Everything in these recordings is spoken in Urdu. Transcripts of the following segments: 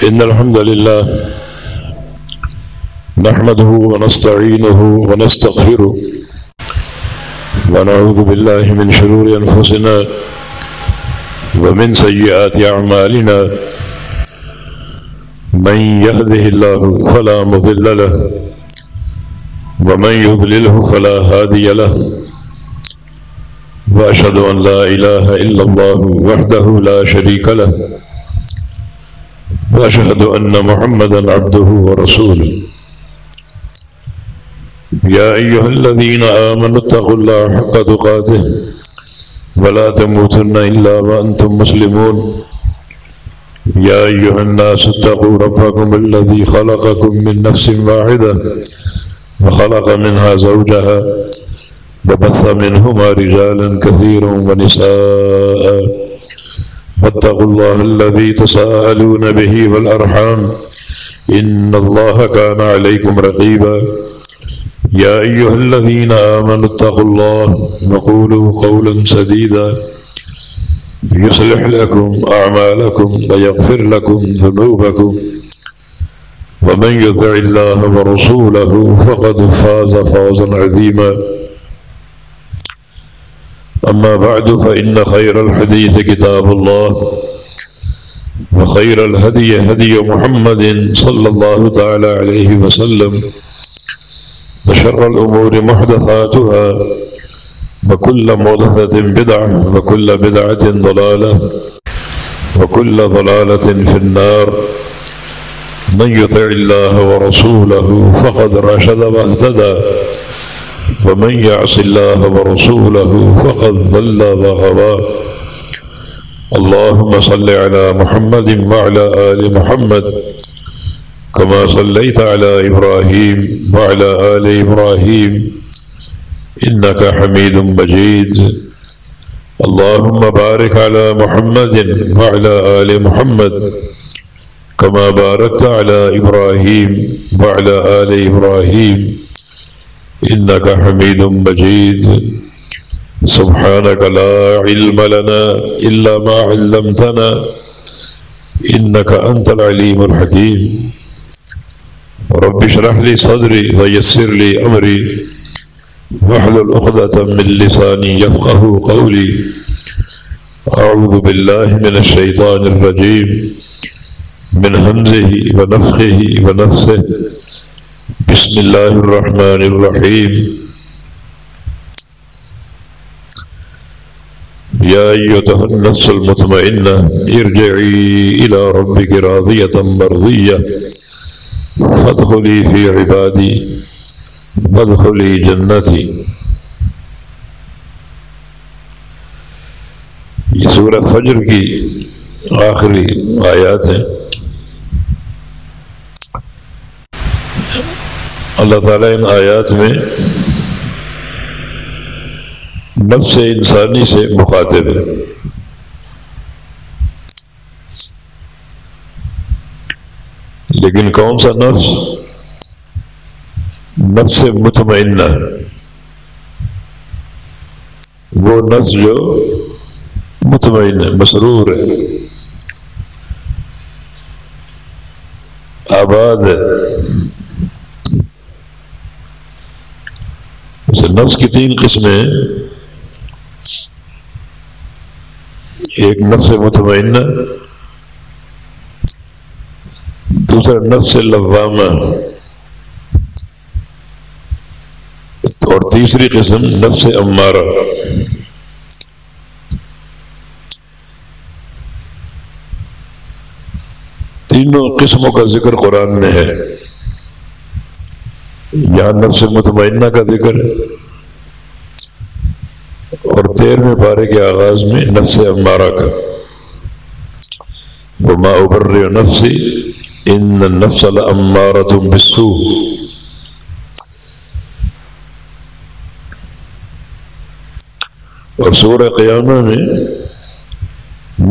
إن الحمد لله نحمده ونستعينه ونستغفره ونعوذ بالله من شرور أنفسنا ومن سيئات أعمالنا من يهده الله فلا مضل له ومن يضلله فلا هادي له وأشهد أن لا إله إلا الله وحده لا شريك له وأشهد أن محمدا عبده ورسوله يا أيها الذين آمنوا اتقوا الله حق تقاته ولا تموتن إلا وأنتم مسلمون يا أيها الناس اتقوا ربكم الذي خلقكم من نفس واحدة وخلق منها زوجها وبث منهما رجالا كثيرا ونساء واتقوا الله الذي تساءلون به والأرحام إن الله كان عليكم رقيبا يا أيها الذين آمنوا اتقوا الله وقولوا قولا سديدا يصلح لكم أعمالكم ويغفر لكم ذنوبكم ومن يطع الله ورسوله فقد فاز فوزا عظيما أما بعد فإن خير الحديث كتاب الله وخير الهدي هدي محمد صلى الله تعالى عليه وسلم وشر الأمور محدثاتها وكل محدثة بدعة وكل بدعة ضلالة وكل ضلالة في النار من يطع الله ورسوله فقد رشد واهتدى ومن يعص الله ورسوله فقد ضل وغوى اللهم صل على محمد وعلى آل محمد كما صليت على إبراهيم وعلى آل إبراهيم إنك حميد مجيد اللهم بارك على محمد وعلى آل محمد كما باركت على إبراهيم وعلى آل إبراهيم إنك حميد مجيد سبحانك لا علم لنا إلا ما علمتنا إنك أنت العليم الحكيم رب اشرح لي صدري ويسر لي أمري واحلل عقدة من لساني يفقه قولي أعوذ بالله من الشيطان الرجيم من همزه ونفخه ونفثه بسم الله الرحمن الرحيم يا أيتها النفس المطمئنة ارجعي إلى ربك راضية مرضية فادخلی فی عبادی وادخلی جنتی. یہ سورہ فجر کی آخری آیات ہیں. اللہ تعالیٰ ان آیات میں نفس انسانی سے مخاطب ہے. لیکن کون سا نفس؟ نفس مطمئنہ، وہ نفس جو مطمئن ہے، مسرور ہے، آباد ہے. نفس کی تین قسمیں ہیں. ایک نفس مطمئنہ، دوسرا نفس لوامہ، اور تیسری قسم نفس امارہ. تینوں قسموں کا ذکر قرآن میں ہے. یہاں نفس مطمئنہ کا ذکر ہے اور 13ویں پارے کے آغاز میں نفس امارہ کا. وما ابرئ نفسی ان النفس لامارۃ بالسوء. اور سورہ قیامہ میں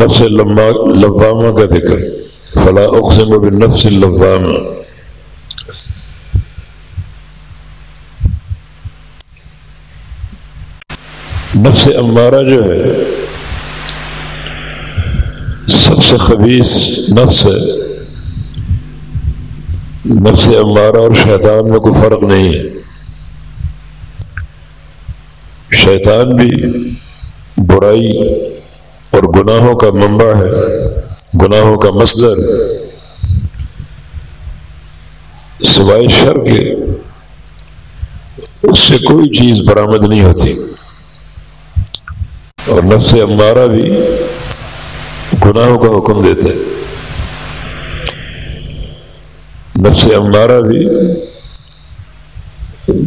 نفس لوامہ کا ذکر، فلا اقسم بالنفس اللوامہ. نفس امارہ جو ہے سب سے خبیث نفس ہے نفس امارہ اور شیطان میں کوئی فرق نہیں ہے. شیطان بھی برائی اور گناہوں کا منبع ہے، گناہوں کا مصدر. سوائے شر کے اس سے کوئی چیز برآمد نہیں ہوتی. اور نفس امارہ بھی گناہوں کا حکم دیتا ہے. نفس امارہ بھی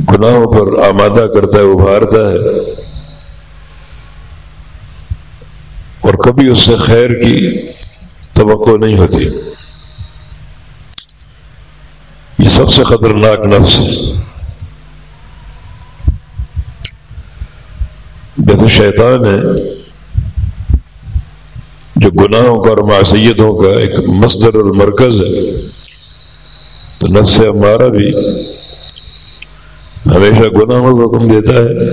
گناہوں پر آمادہ کرتا ہے، ابھارتا ہے، اور کبھی اس سے خیر کی توقع نہیں ہوتی. یہ سب سے خطرناک نفس ہے. جیسے شیطان ہے جو گناہوں کا اور معصیتوں کا ایک مصدر اور مرکز ہے، تو نفس امارہ بھی ہمیشہ گناہوں کا حکم دیتا ہے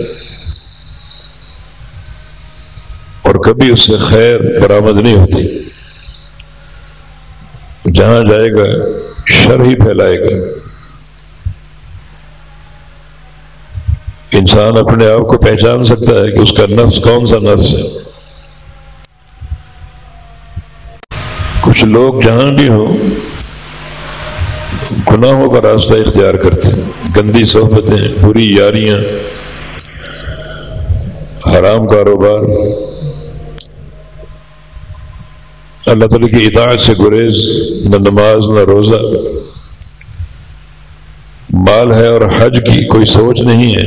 اور کبھی اس سے خیر برآمد نہیں ہوتی. جہاں جائے گا شر ہی پھیلائے گا. انسان اپنے آپ کو پہچان سکتا ہے کہ اس کا نفس کون سا نفس ہے. کچھ لوگ جہاں بھی ہوں گناہوں کا راستہ اختیار کرتے ہیں، گندی صحبتیں، بری یاریاں، حرام کاروبار، اللہ تعالیٰ کی اطاعت سے گریز، نہ نماز نہ روزہ. مال ہے اور حج کی کوئی سوچ نہیں ہے.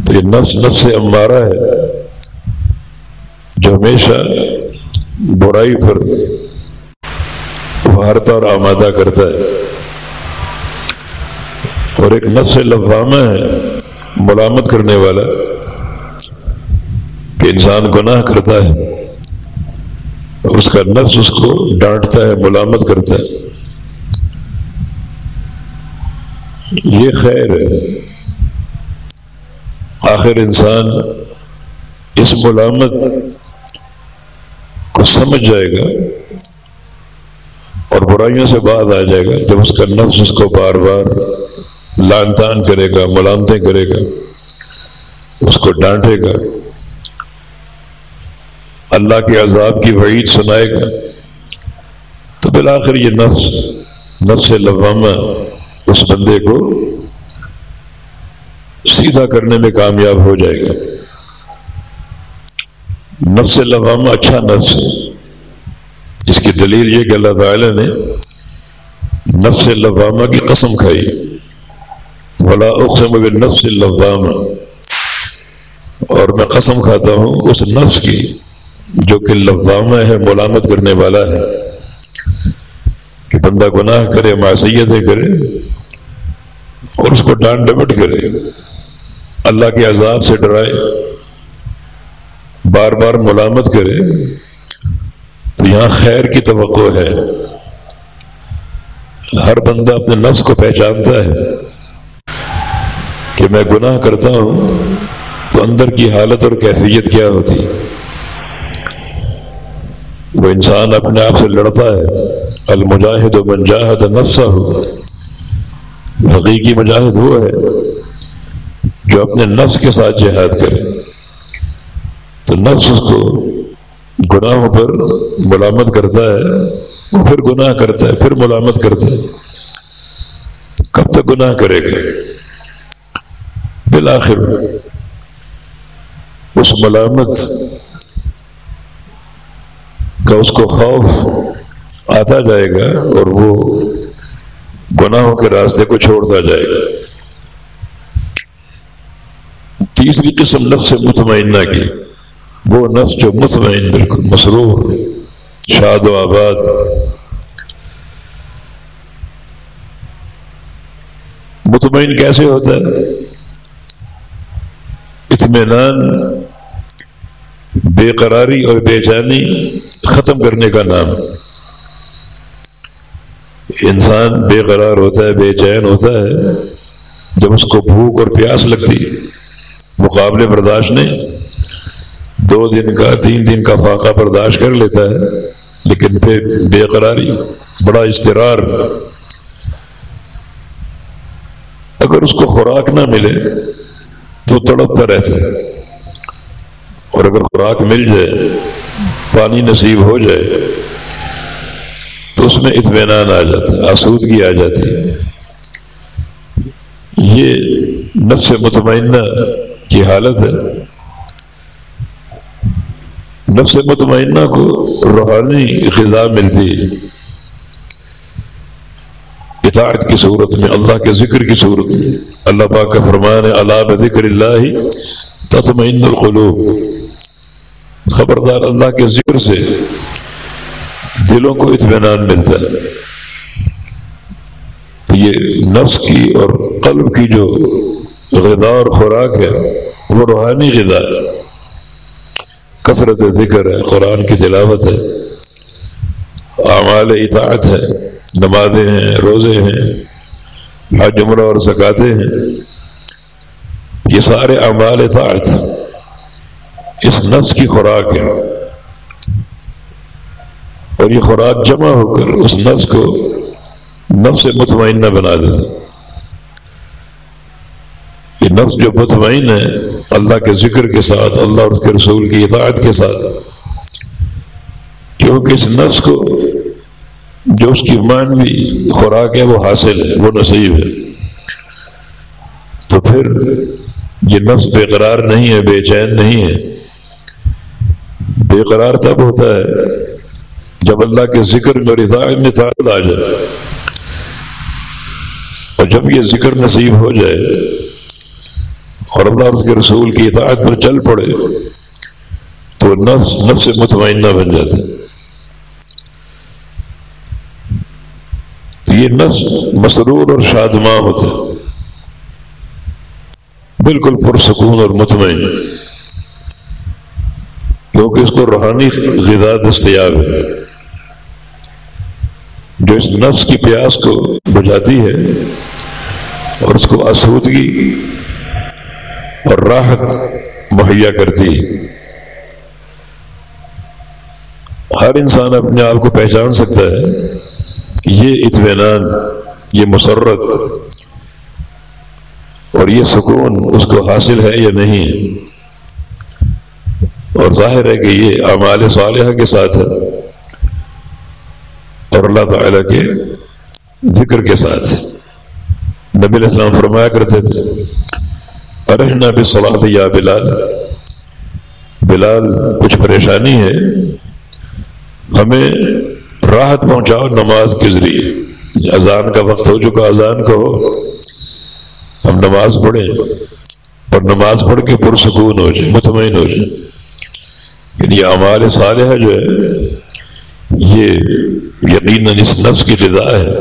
تو یہ نفس امارہ ہے جو ہمیشہ برائی پر ابھارتا اور آمادہ کرتا ہے. اور ایک نفس لوامہ ہے، ملامت کرنے والا، کہ انسان گناہ کرتا ہے، اس کا نفس اس کو ڈانٹتا ہے، ملامت کرتا ہے. یہ خیر ہے. آخر انسان اس ملامت کو سمجھ جائے گا اور برائیوں سے باز آ جائے گا جب اس کا نفس اس کو بار بار لعن طعن کرے گا، ملامتیں کرے گا، اس کو ڈانٹے گا، اللہ کے عذاب کی وعید سنائے گا. تو بالآخر یہ نفس لوامہ اس بندے کو سیدھا کرنے میں کامیاب ہو جائے گا. نفس لوامہ اچھا نفس ہے. اس کی دلیل یہ کہ اللہ تعالی نے نفس لوامہ کی قسم کھائی، وَلَا أُقْسِمُ بِالنَّفْسِ اللَّوَّامَةِ، اور میں قسم کھاتا ہوں اس نفس کی جو کہ لوامہ ہے، ملامت کرنے والا ہے، کہ بندہ گناہ کرے، معصیتیں کرے اور اس کو ڈانٹ ڈپٹ کرے، اللہ کے عذاب سے ڈرائے، بار بار ملامت کرے. تو یہاں خیر کی توقع ہے. ہر بندہ اپنے نفس کو پہچانتا ہے کہ میں گناہ کرتا ہوں تو اندر کی حالت اور کیفیت کیا ہوتی. وہ انسان اپنے آپ سے لڑتا ہے. المجاہد من جاہد نفسہ، حقیقی مجاہد وہ ہے جو اپنے نفس کے ساتھ جہاد کرے. تو نفس اس کو گناہوں پر ملامت کرتا ہے، پھر گناہ کرتا ہے، پھر ملامت کرتا ہے. کب تک گناہ کرے گا؟ بالآخر اس ملامت کا اس کو خوف آتا جائے گا اور وہ گناہوں کے راستے کو چھوڑتا جائے گا. تیسری قسم نفس مطمئنہ کی، وہ نفس جو مطمئن، بالکل مسرور، شاد و آباد. مطمئن کیسے ہوتا ہے؟ اطمینان بے قراری اور بے چینی ختم کرنے کا نام. انسان بے قرار ہوتا ہے، بے چین ہوتا ہے جب اس کو بھوک اور پیاس لگتی، مقابلے برداشت نہیں. 2 دن کا 3 دن کا فاقہ برداشت کر لیتا ہے، لیکن پھر بے قراری، بڑا اضطرار، اگر اس کو خوراک نہ ملے تو تڑپتا رہتا ہے، اور اگر خوراک مل جائے، پانی نصیب ہو جائے، تو اس میں اطمینان آ جاتا ہے، آسودگی آ جاتی ہے۔ یہ نفس مطمئنہ کی حالت ہے۔ نفس مطمئنہ کو روحانی غذا ملتی ہے اطاعت کی صورت میں، اللہ کے ذکر کی صورت میں۔ اللہ پاک کا فرمان ہے الا بذکر اللہ تطمئن القلوب، خبردار اللہ کے ذکر سے دلوں کو اطمینان ملتا ہے۔ یہ نفس کی اور قلب کی جو غذا اور خوراک ہے وہ روحانی غذا ہے، کثرت ذکر ہے، قرآن کی تلاوت ہے، اعمال اطاعت ہے، نمازیں ہیں، روزے ہیں، حج عمرہ اور زکاتیں ہیں۔ یہ سارے اعمال اطاعت اس نفس کی خوراک ہے، اور یہ خوراک جمع ہو کر اس نفس کو نفس مطمئنہ بنا دیتا۔ یہ نفس جو مطمئن ہے اللہ کے ذکر کے ساتھ، اللہ اور اس کے رسول کی اطاعت کے ساتھ، کیونکہ اس نفس کو جو اس کی معنوی خوراک ہے وہ حاصل ہے، وہ نصیب ہے، تو پھر یہ نفس بے قرار نہیں ہے، بے چین نہیں ہے۔ بے قرار تب ہوتا ہے جب اللہ کے ذکر میں اور اطاعت میں تعادل آ جائے، اور جب یہ ذکر نصیب ہو جائے اور اللہ اور اس کے رسول کی اطاعت پر چل پڑے تو نفس مطمئنہ بن جاتا ہے۔ تو یہ نفس مسرور اور شادماں ہوتا ہے، بالکل پرسکون اور مطمئن، کیونکہ اس کو روحانی غذا دستیاب ہے جو اس نفس کی پیاس کو بجھاتی ہے اور اس کو آسودگی اور راحت مہیا کرتی ہے۔ ہر انسان اپنے آپ کو پہچان سکتا ہے کہ یہ اطمینان، یہ مسرت اور یہ سکون اس کو حاصل ہے یا نہیں، اور ظاہر ہے کہ یہ اعمال صالحہ کے ساتھ ہے اور اللہ تعالیٰ کے ذکر کے ساتھ۔ نبی علیہ السلام فرمایا کرتے تھے ارحنا بالصلاۃ یا بلال، بلال کچھ پریشانی ہے، ہمیں راحت پہنچاؤ نماز کے ذریعے۔ اذان کا وقت ہو چکا، اذان کہو، ہم نماز پڑھیں اور نماز پڑھ کے پرسکون ہو جائیں، مطمئن ہو جائیں۔ یعنی اعمال صالحہ جو ہے یہ یقیناً اس نفس کی غذا ہے۔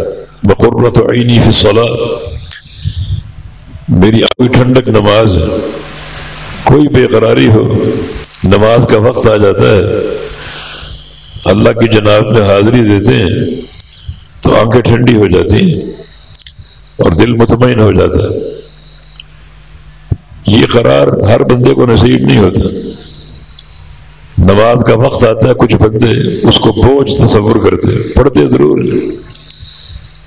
وقرۃ عینی فی الصلاۃ، میری آنکھ ٹھنڈک نماز ہے۔ کوئی بے قراری ہو، نماز کا وقت آ جاتا ہے، اللہ کی جناب میں حاضری دیتے ہیں تو آنکھیں ٹھنڈی ہو جاتی ہیں اور دل مطمئن ہو جاتا ہے۔ یہ قرار ہر بندے کو نصیب نہیں ہوتا۔ نماز کا وقت آتا ہے، کچھ بندے اس کو بوجھ تصور کرتے ہیں، پڑھتے ضرور ہیں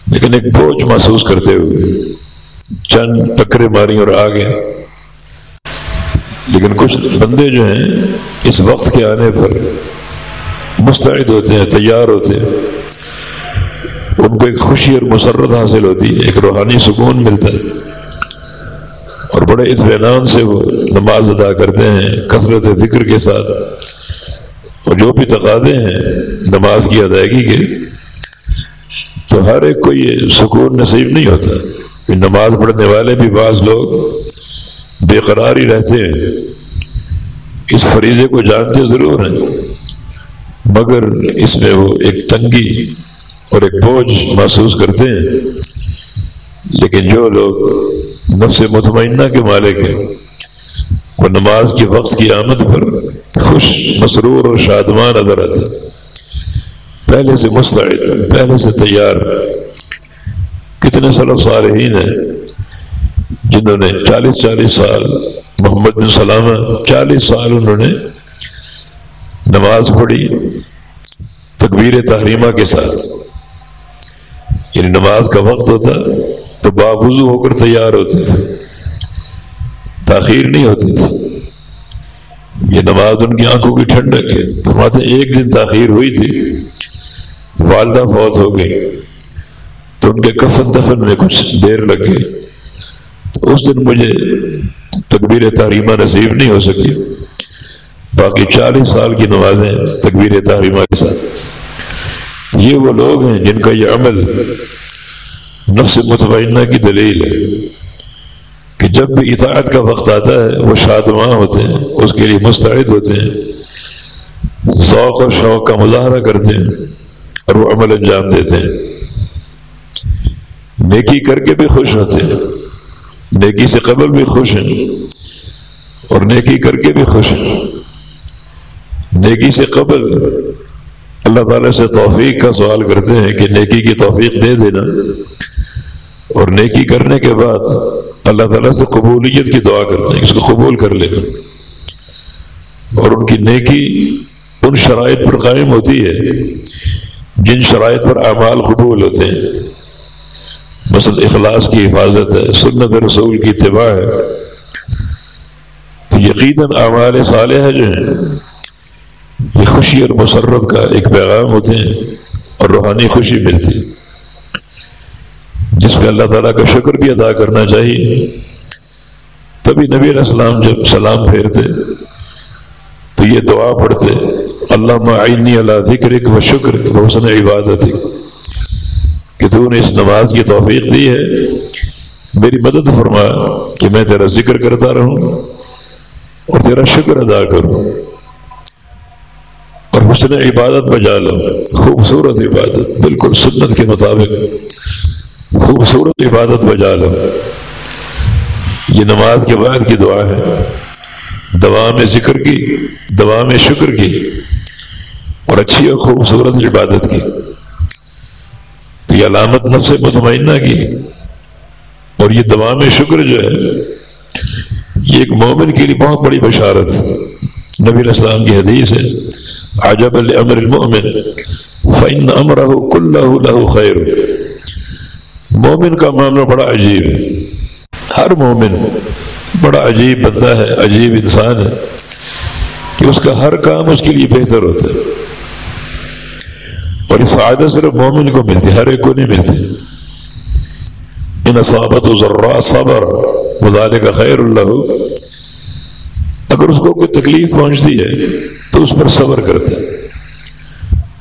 لیکن ایک بوجھ محسوس کرتے ہوئے چند ٹکرے ماری اور آ گئے۔ لیکن کچھ بندے جو ہیں اس وقت کے آنے پر مستعد ہوتے ہیں، تیار ہوتے ہیں، ان کو ایک خوشی اور مسرت حاصل ہوتی ہے، ایک روحانی سکون ملتا ہے، اور بڑے اطمینان سے وہ نماز ادا کرتے ہیں کثرت ذکر کے ساتھ۔ اور جو بھی تقاضے ہیں نماز کی ادائیگی کے، تو ہر ایک کو یہ سکون نصیب نہیں ہوتا۔ نماز پڑھنے والے بھی بعض لوگ بے قرار ہی رہتے ہیں، اس فریضے کو جانتے ضرور ہیں مگر اس میں وہ ایک تنگی اور ایک بوجھ محسوس کرتے ہیں۔ لیکن جو لوگ نفس مطمئنہ کے مالک ہیں وہ نماز کے وقت کی آمد پر خوش، مسرور اور شادمان نظر آتے، پہلے سے مستعد، پہلے سے تیار۔ کتنے سلف صالحین ہیں جنہوں نے 40 سال، محمد بن سلامہ 40 سال انہوں نے نماز پڑھی تکبیر تحریمہ کے ساتھ۔ یعنی نماز کا وقت ہوتا تو باوضو ہو کر تیار ہوتے تھے، تاخیر نہیں ہوتی تھی۔ یہ نماز ان کی آنکھوں کی ٹھنڈک ہے۔ فرماتے ہیں ایک دن تاخیر ہوئی تھی، والدہ فوت ہو گئی تو ان کے کفن دفن میں کچھ دیر لگ گئی، تو اس دن مجھے تکبیر تحریمہ نصیب نہیں ہو سکی، باقی 40 سال کی نمازیں تکبیر تحریمہ کے ساتھ۔ یہ وہ لوگ ہیں جن کا یہ عمل نفس مطمئنہ کی دلیل ہے کہ جب بھی اطاعت کا وقت آتا ہے وہ شادماں ہوتے ہیں، اس کے لیے مستعد ہوتے ہیں، ذوق و شوق کا مظاہرہ کرتے ہیں اور وہ عمل انجام دیتے ہیں۔ نیکی کر کے بھی خوش ہوتے ہیں، نیکی سے قبل بھی خوش ہیں اور نیکی کر کے بھی خوش ہیں۔ نیکی سے قبل اللہ تعالیٰ سے توفیق کا سوال کرتے ہیں کہ نیکی کی توفیق دے دینا، اور نیکی کرنے کے بعد اللہ تعالیٰ سے قبولیت کی دعا کرتے ہیں، اس کو قبول کر لینا۔ اور ان کی نیکی ان شرائط پر قائم ہوتی ہے جن شرائط پر اعمال قبول ہوتے ہیں، مثلا اخلاص کی حفاظت ہے، سنت رسول کی اتباع ہے، تو یقیناً اعمال صالحہ جو ہیں یہ خوشی اور مسرت کا ایک پیغام ہوتے ہیں اور روحانی خوشی ملتی ہے، جس میں اللہ تعالیٰ کا شکر بھی ادا کرنا چاہیے۔ تبھی نبی علیہ السلام جب سلام پھیرتے تو یہ دعا پڑھتے، اللہم اعنی علی ذکرک و شکرک و حسن عبادتک، کہ تو نے اس نماز کی توفیق دی ہے، میری مدد فرما کہ میں تیرا ذکر کرتا رہوں اور تیرا شکر ادا کروں اور حسن عبادت بجا لوں، خوبصورت عبادت، بالکل سنت کے مطابق خوبصورت عبادت بجا لو۔ یہ نماز کے بعد کی دعا ہے، دوام ذکر کی، دوام شکر کی اور اچھی اور خوبصورت عبادت کی۔ تو یہ علامت نفس مطمئنہ کی، اور یہ دوام شکر جو ہے یہ ایک مومن کے لیے بہت بڑی بشارت۔ نبی علیہ السلام کی حدیث ہے، عجب لامر المؤمن فإن امرہ کلہ لہ خیر۔ مومن کا معاملہ بڑا عجیب ہے، ہر مومن بڑا عجیب بندہ ہے، عجیب انسان ہے کہ اس کا ہر کام اس کے لیے بہتر ہوتا ہے، اور یہ سعادت صرف مومن کو ملتی، ہر ایک کو نہیں ملتی۔ ان اصابته ضراء صبر وذلك خیر له، اگر اس کو کوئی تکلیف پہنچتی ہے تو اس پر صبر کرتا ہے،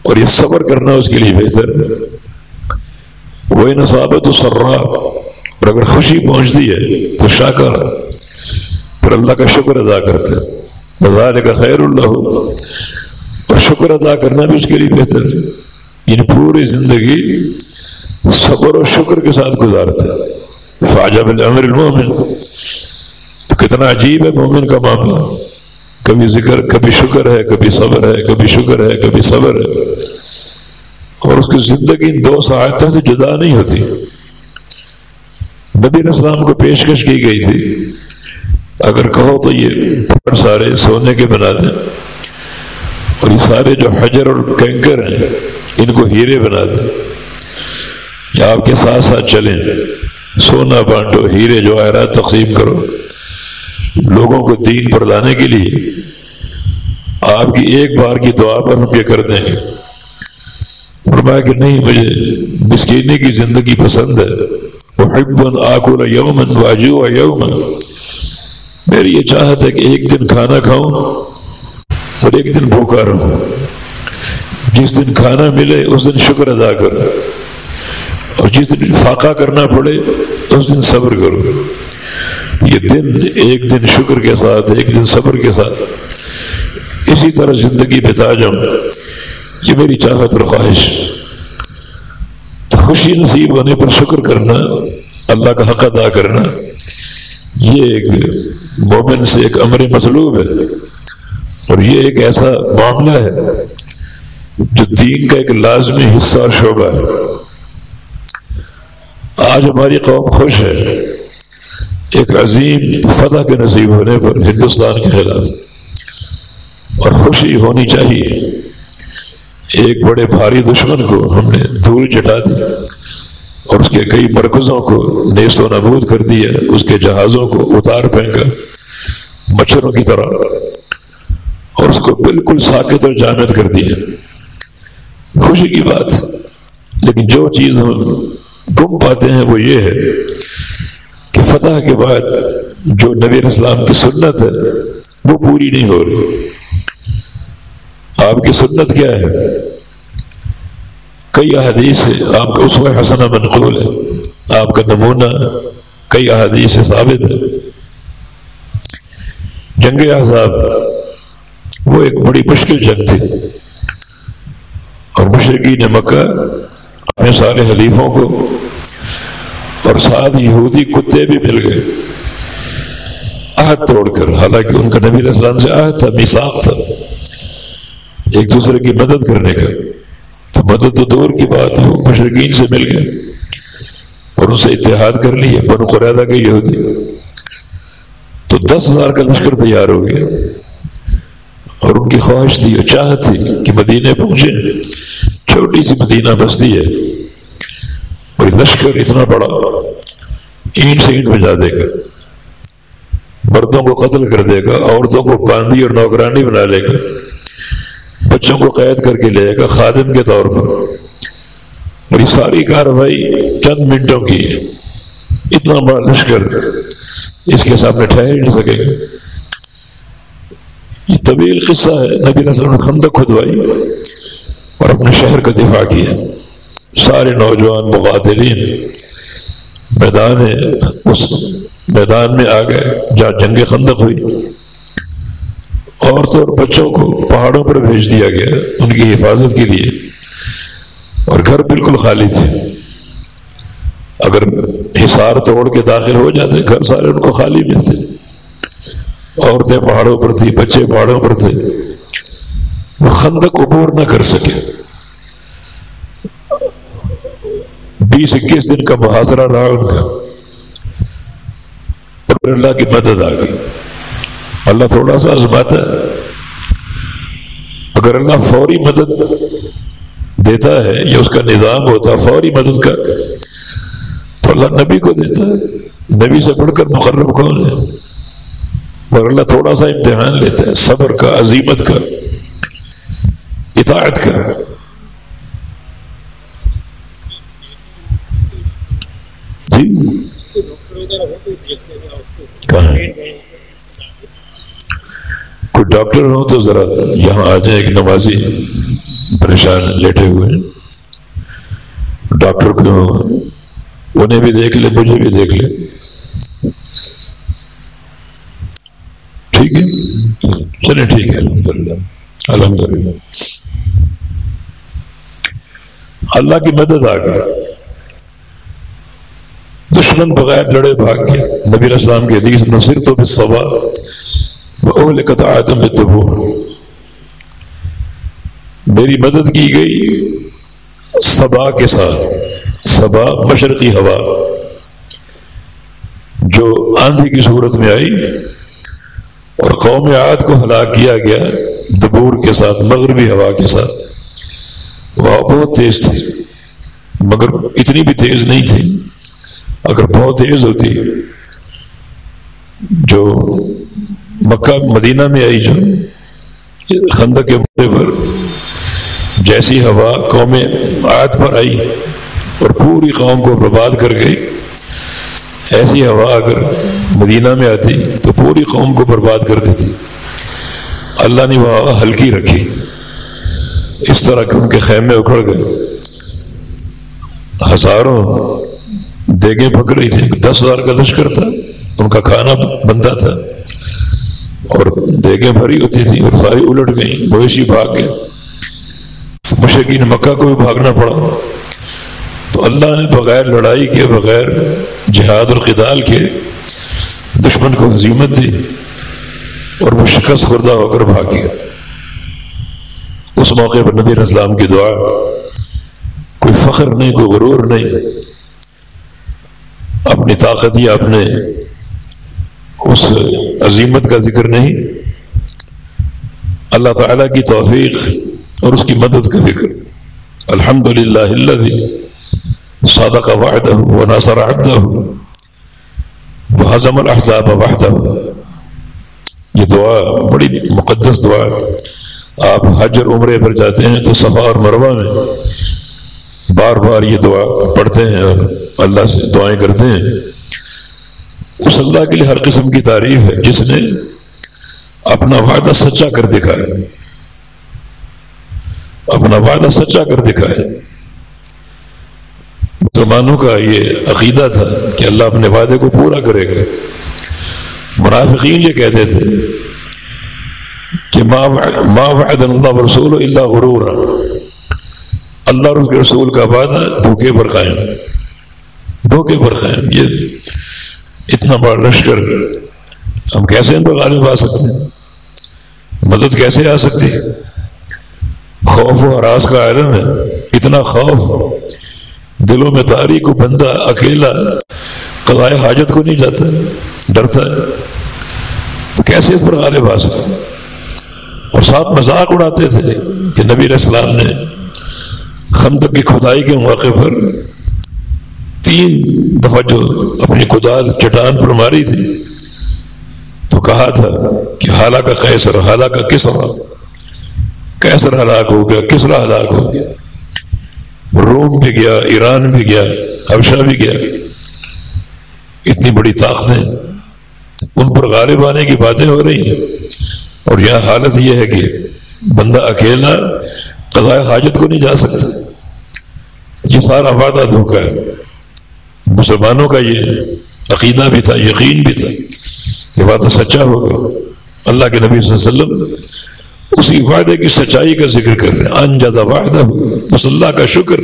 اور یہ صبر کرنا اس کے لیے بہتر ہے۔ وَإِنْ أَصَابَتْهُ سَرَّاءٌ، اور اگر خوشی پہنچتی ہے تو شاکر، پھر اللہ کا شکر ادا کرتا ہے، وَذَلِكَ خَيْرٌ لَهُ، اور شکر ادا کرنا بھی اس کے لیے بہتر ہے۔ یعنی پوری زندگی صبر اور شکر کے ساتھ گزارتا ہے۔ فَعَجَبَ لِأَمْرِ الْمُؤْمِنِ، تو کتنا عجیب ہے مومن کا معاملہ، کبھی ذکر، کبھی شکر ہے، کبھی صبر ہے، کبھی شکر ہے، کبھی صبر ہے، اور اس کی زندگی ان دو ساعتوں سے جدا نہیں ہوتی۔ نبی علیہ السلام کو پیشکش کی گئی تھی، اگر کہو تو یہ پہاڑ سارے سونے کے بنا دیں، اور یہ سارے جو حجر اور کنکر ہیں ان کو ہیرے بنا دیں، یا آپ کے ساتھ ساتھ چلیں، سونا بانٹو، ہیرے جواہرات تقسیم کرو، لوگوں کو دین پر لانے کے لیے آپ کی ایک بار کی دعا پر ہم یہ کر دیں گے۔ فرمایا کہ نہیں، مجھے مسکینی کی زندگی پسند ہے، احب ان آکل یوما واجوع یوما، میری یہ چاہت ہے کہ ایک دن کھانا کھاؤں اور ایک دن بھوکا رہوں، جس دن کھانا ملے اس دن شکر ادا کروں، اور جس دن فاقہ کرنا پڑے اس دن صبر کروں۔ یہ دن، ایک دن شکر کے ساتھ، ایک دن صبر کے ساتھ اسی طرح زندگی بتا جاؤں، یہ میری چاہت اور خواہش۔ تو خوشی نصیب ہونے پر شکر کرنا، اللہ کا حق ادا کرنا، یہ ایک مومن سے ایک امر مطلوب ہے، اور یہ ایک ایسا معاملہ ہے جو دین کا ایک لازمی حصہ اور شعبہ ہے۔ آج ہماری قوم خوش ہے ایک عظیم فتح کے نصیب ہونے پر ہندوستان کے خلاف، اور خوشی ہونی چاہیے۔ ایک بڑے بھاری دشمن کو ہم نے دھول چٹا دی اور اس کے کئی مرکزوں کو نیست و نابود کر دیا، اس کے جہازوں کو اتار پھینکا مچھروں کی طرح، اور اس کو بالکل ساکت اور جامد کر دیا۔ خوشی کی بات، لیکن جو چیز ہم گم پاتے ہیں وہ یہ ہے کہ فتح کے بعد جو نبی علیہ السلام کی سنت ہے وہ پوری نہیں ہو رہی۔ آپ کی سنت کیا ہے؟ کئی احادیث سے آپ کا اسوہ حسنہ منقول ہے، آپ کا نمونہ کئی احادیث سے ثابت ہے۔ جنگ احزاب وہ ایک بڑی مشکل جنگ تھی، اور مشرکین مکہ اپنے سارے حلیفوں کو اور ساتھ یہودی کتے بھی مل گئے عہد توڑ کر، حالانکہ ان کا نبی علیہ السلام سے عہد تھا، میثاق تھا ایک دوسرے کی مدد کرنے کا، تو مدد تو دور کی بات، وہ مشرکین سے مل گئے اور ان سے اتحاد کر لیا بنو قریظہ کے یہودی، تو 10,000 کا لشکر تیار ہو گیا، اور ان کی خواہش تھی اور چاہت تھی کہ مدینے پہنچے۔ چھوٹی سی مدینہ بستی ہے اور لشکر اتنا بڑا اینٹ سے اینٹ بجا دے گا، مردوں کو قتل کر دے گا، عورتوں کو باندھی اور نوکرانی بنا لے گا، بچوں کو قید کر کے لے جائے گا خادم کے طور پر، اور یہ ساری کارروائی چند منٹوں کی ہے۔ اتنا بڑا لشکر اس کے سامنے ٹھہر ہی نہیں سکے گا۔ یہ طویل قصہ ہے۔ نبی علیہ السلام نے خندق کھدوائی اور اپنے شہر کا دفاع کیا، سارے نوجوان مقاتلین اس میدان میں آ گئے جہاں جنگ خندق ہوئی، عورتوں اور بچوں کو پہاڑوں پر بھیج دیا گیا ان کی حفاظت کے لیے، اور گھر بالکل خالی تھے۔ اگر حصار توڑ کے داخل ہو جاتے گھر سارے ان کو خالی ملتے، عورتیں پہاڑوں پر تھیں، بچے پہاڑوں پر تھے، وہ خندق عبور نہ کر سکے۔ 20-21 دن کا محاصرہ رہا ان کا، اور پھر اللہ کی مدد آ گئی۔ اللہ تھوڑا سا آزماتا ہے، اگر اللہ فوری مدد دیتا ہے یا اس کا نظام ہوتا فوری مدد کا، تو اللہ نبی کو دیتا ہے۔ نبی سے بڑھ کر مقرب کون ہے؟ اور اللہ تھوڑا سا امتحان لیتا ہے، صبر کا، عزیمت کا، اطاعت کا۔ جی کہاں کوئی ڈاکٹر ہو تو ذرا یہاں آ جائیں، ایک نمازی پریشان لیٹے ہوئے ہیں، ڈاکٹر کو انہیں بھی دیکھ لے، مجھے بھی دیکھ لے، ٹھیک ہے؟ چلیں ٹھیک ہے، الحمدللہ الحمدللہ اللہ کی مدد آ گئی۔ دشمن بغیر لڑے بھاگ گیا۔ نبی علیہ السلام کی حدیث نصرت بالصبا واہلکت عاد بالدبور، میری مدد کی گئی صبا کے ساتھ۔ صبا مشرقی ہوا جو آندھی کی صورت میں آئی اور قوم عاد کو ہلاک کیا گیا دبور کے ساتھ، مغربی ہوا کے ساتھ۔ وہ بہت تیز تھی مگر اتنی بھی تیز نہیں تھی، اگر بہت تیز ہوتی جو مکہ مدینہ میں آئی، جو خندق کے موقع پر جیسی ہوا قوم عاد پر آئی اور پوری قوم کو برباد کر گئی، ایسی ہوا اگر مدینہ میں آتی تو پوری قوم کو برباد کر دیتی۔ اللہ نے وہ ہوا ہلکی رکھی، اس طرح کہ ان کے خیمے اکھڑ گئے، ہزاروں دیگیں پک رہی تھی، 10,000 کا لشکر تھا، ان کا کھانا بنتا تھا اور دیگیں بھری ہوتی تھی اور ساری الٹ گئیں، مویشی بھاگ گئے، مشرکین مکہ کو بھی بھاگنا پڑا۔ تو اللہ نے بغیر لڑائی کے، بغیر جہاد اور قتال کے دشمن کو ہزیمت دی اور وہ شکست خوردہ ہو کر بھاگ گیا۔ اس موقع پر نبی علیہ السلام کی دعا، کوئی فخر نہیں، کوئی غرور نہیں، اپنی طاقت یا اپنے اس عظیمت کا ذکر نہیں، اللہ تعالیٰ کی توفیق اور اس کی مدد کا ذکر۔ الحمدللہ الذی صادق وعدہ ونصر عبدہ وہزم الاحزاب وحدہ. یہ دعا بڑی مقدس دعا. آپ حج اور عمرے پر جاتے ہیں تو صفا اور مروہ میں بار بار یہ دعا پڑھتے ہیں اور اللہ سے دعائیں کرتے ہیں. اس اللہ کے لیے ہر قسم کی تعریف ہے جس نے اپنا وعدہ سچا کر دکھایا، اپنا وعدہ سچا کر دکھایا. مسلمانوں کا یہ عقیدہ تھا کہ اللہ اپنے وعدے کو پورا کرے گا. منافقین یہ کہتے تھے کہ ما وعدنا اللہ ورسولہ الا غرورا، اللہ اور اس کے رسول کا وعدہ دھوکے پر قائم، دھوکے پر قائم. یہ اتنا بڑا لشکر ہم کیسے ان پر غالب آ سکتے ہیں؟ مدد کیسے آ سکتی؟ خوف و ہراس کا عالم ہے. اتنا خوف دلوں میں تاریخ کو بندہ اکیلا قضائے حاجت کو نہیں جاتا، ڈرتا ہے. تو کیسے اس پر غالب آ سکتے؟ اور ساتھ مذاق اڑاتے تھے کہ نبی علیہ السلام نے خندق کی کھدائی کے موقع پر 3 دفعہ جو اپنی کدال چٹان پر ماری تھی تو کہا تھا کہ ہلاک قیصر، ہلاک کسرا، قیصر ہلاک ہو گیا، کسرا ہلاک ہو گیا. روم بھی گیا، ایران بھی گیا، حبشہ بھی گیا. اتنی بڑی طاقتیں ان پر غالب آنے کی باتیں ہو رہی ہیں، اور یہاں حالت یہ ہے کہ بندہ اکیلا قضائے حاجت کو نہیں جا سکتا. یہ سارا وعدہ دھوکا ہے. مسلمانوں کا یہ عقیدہ بھی تھا، یقین بھی تھا کہ وعدہ سچا ہوگا. اللہ کے نبی صلی اللہ علیہ وسلم اسی وعدے کی سچائی کا ذکر کر رہے ہیں. انجز وعدہ، بس اللہ کا شکر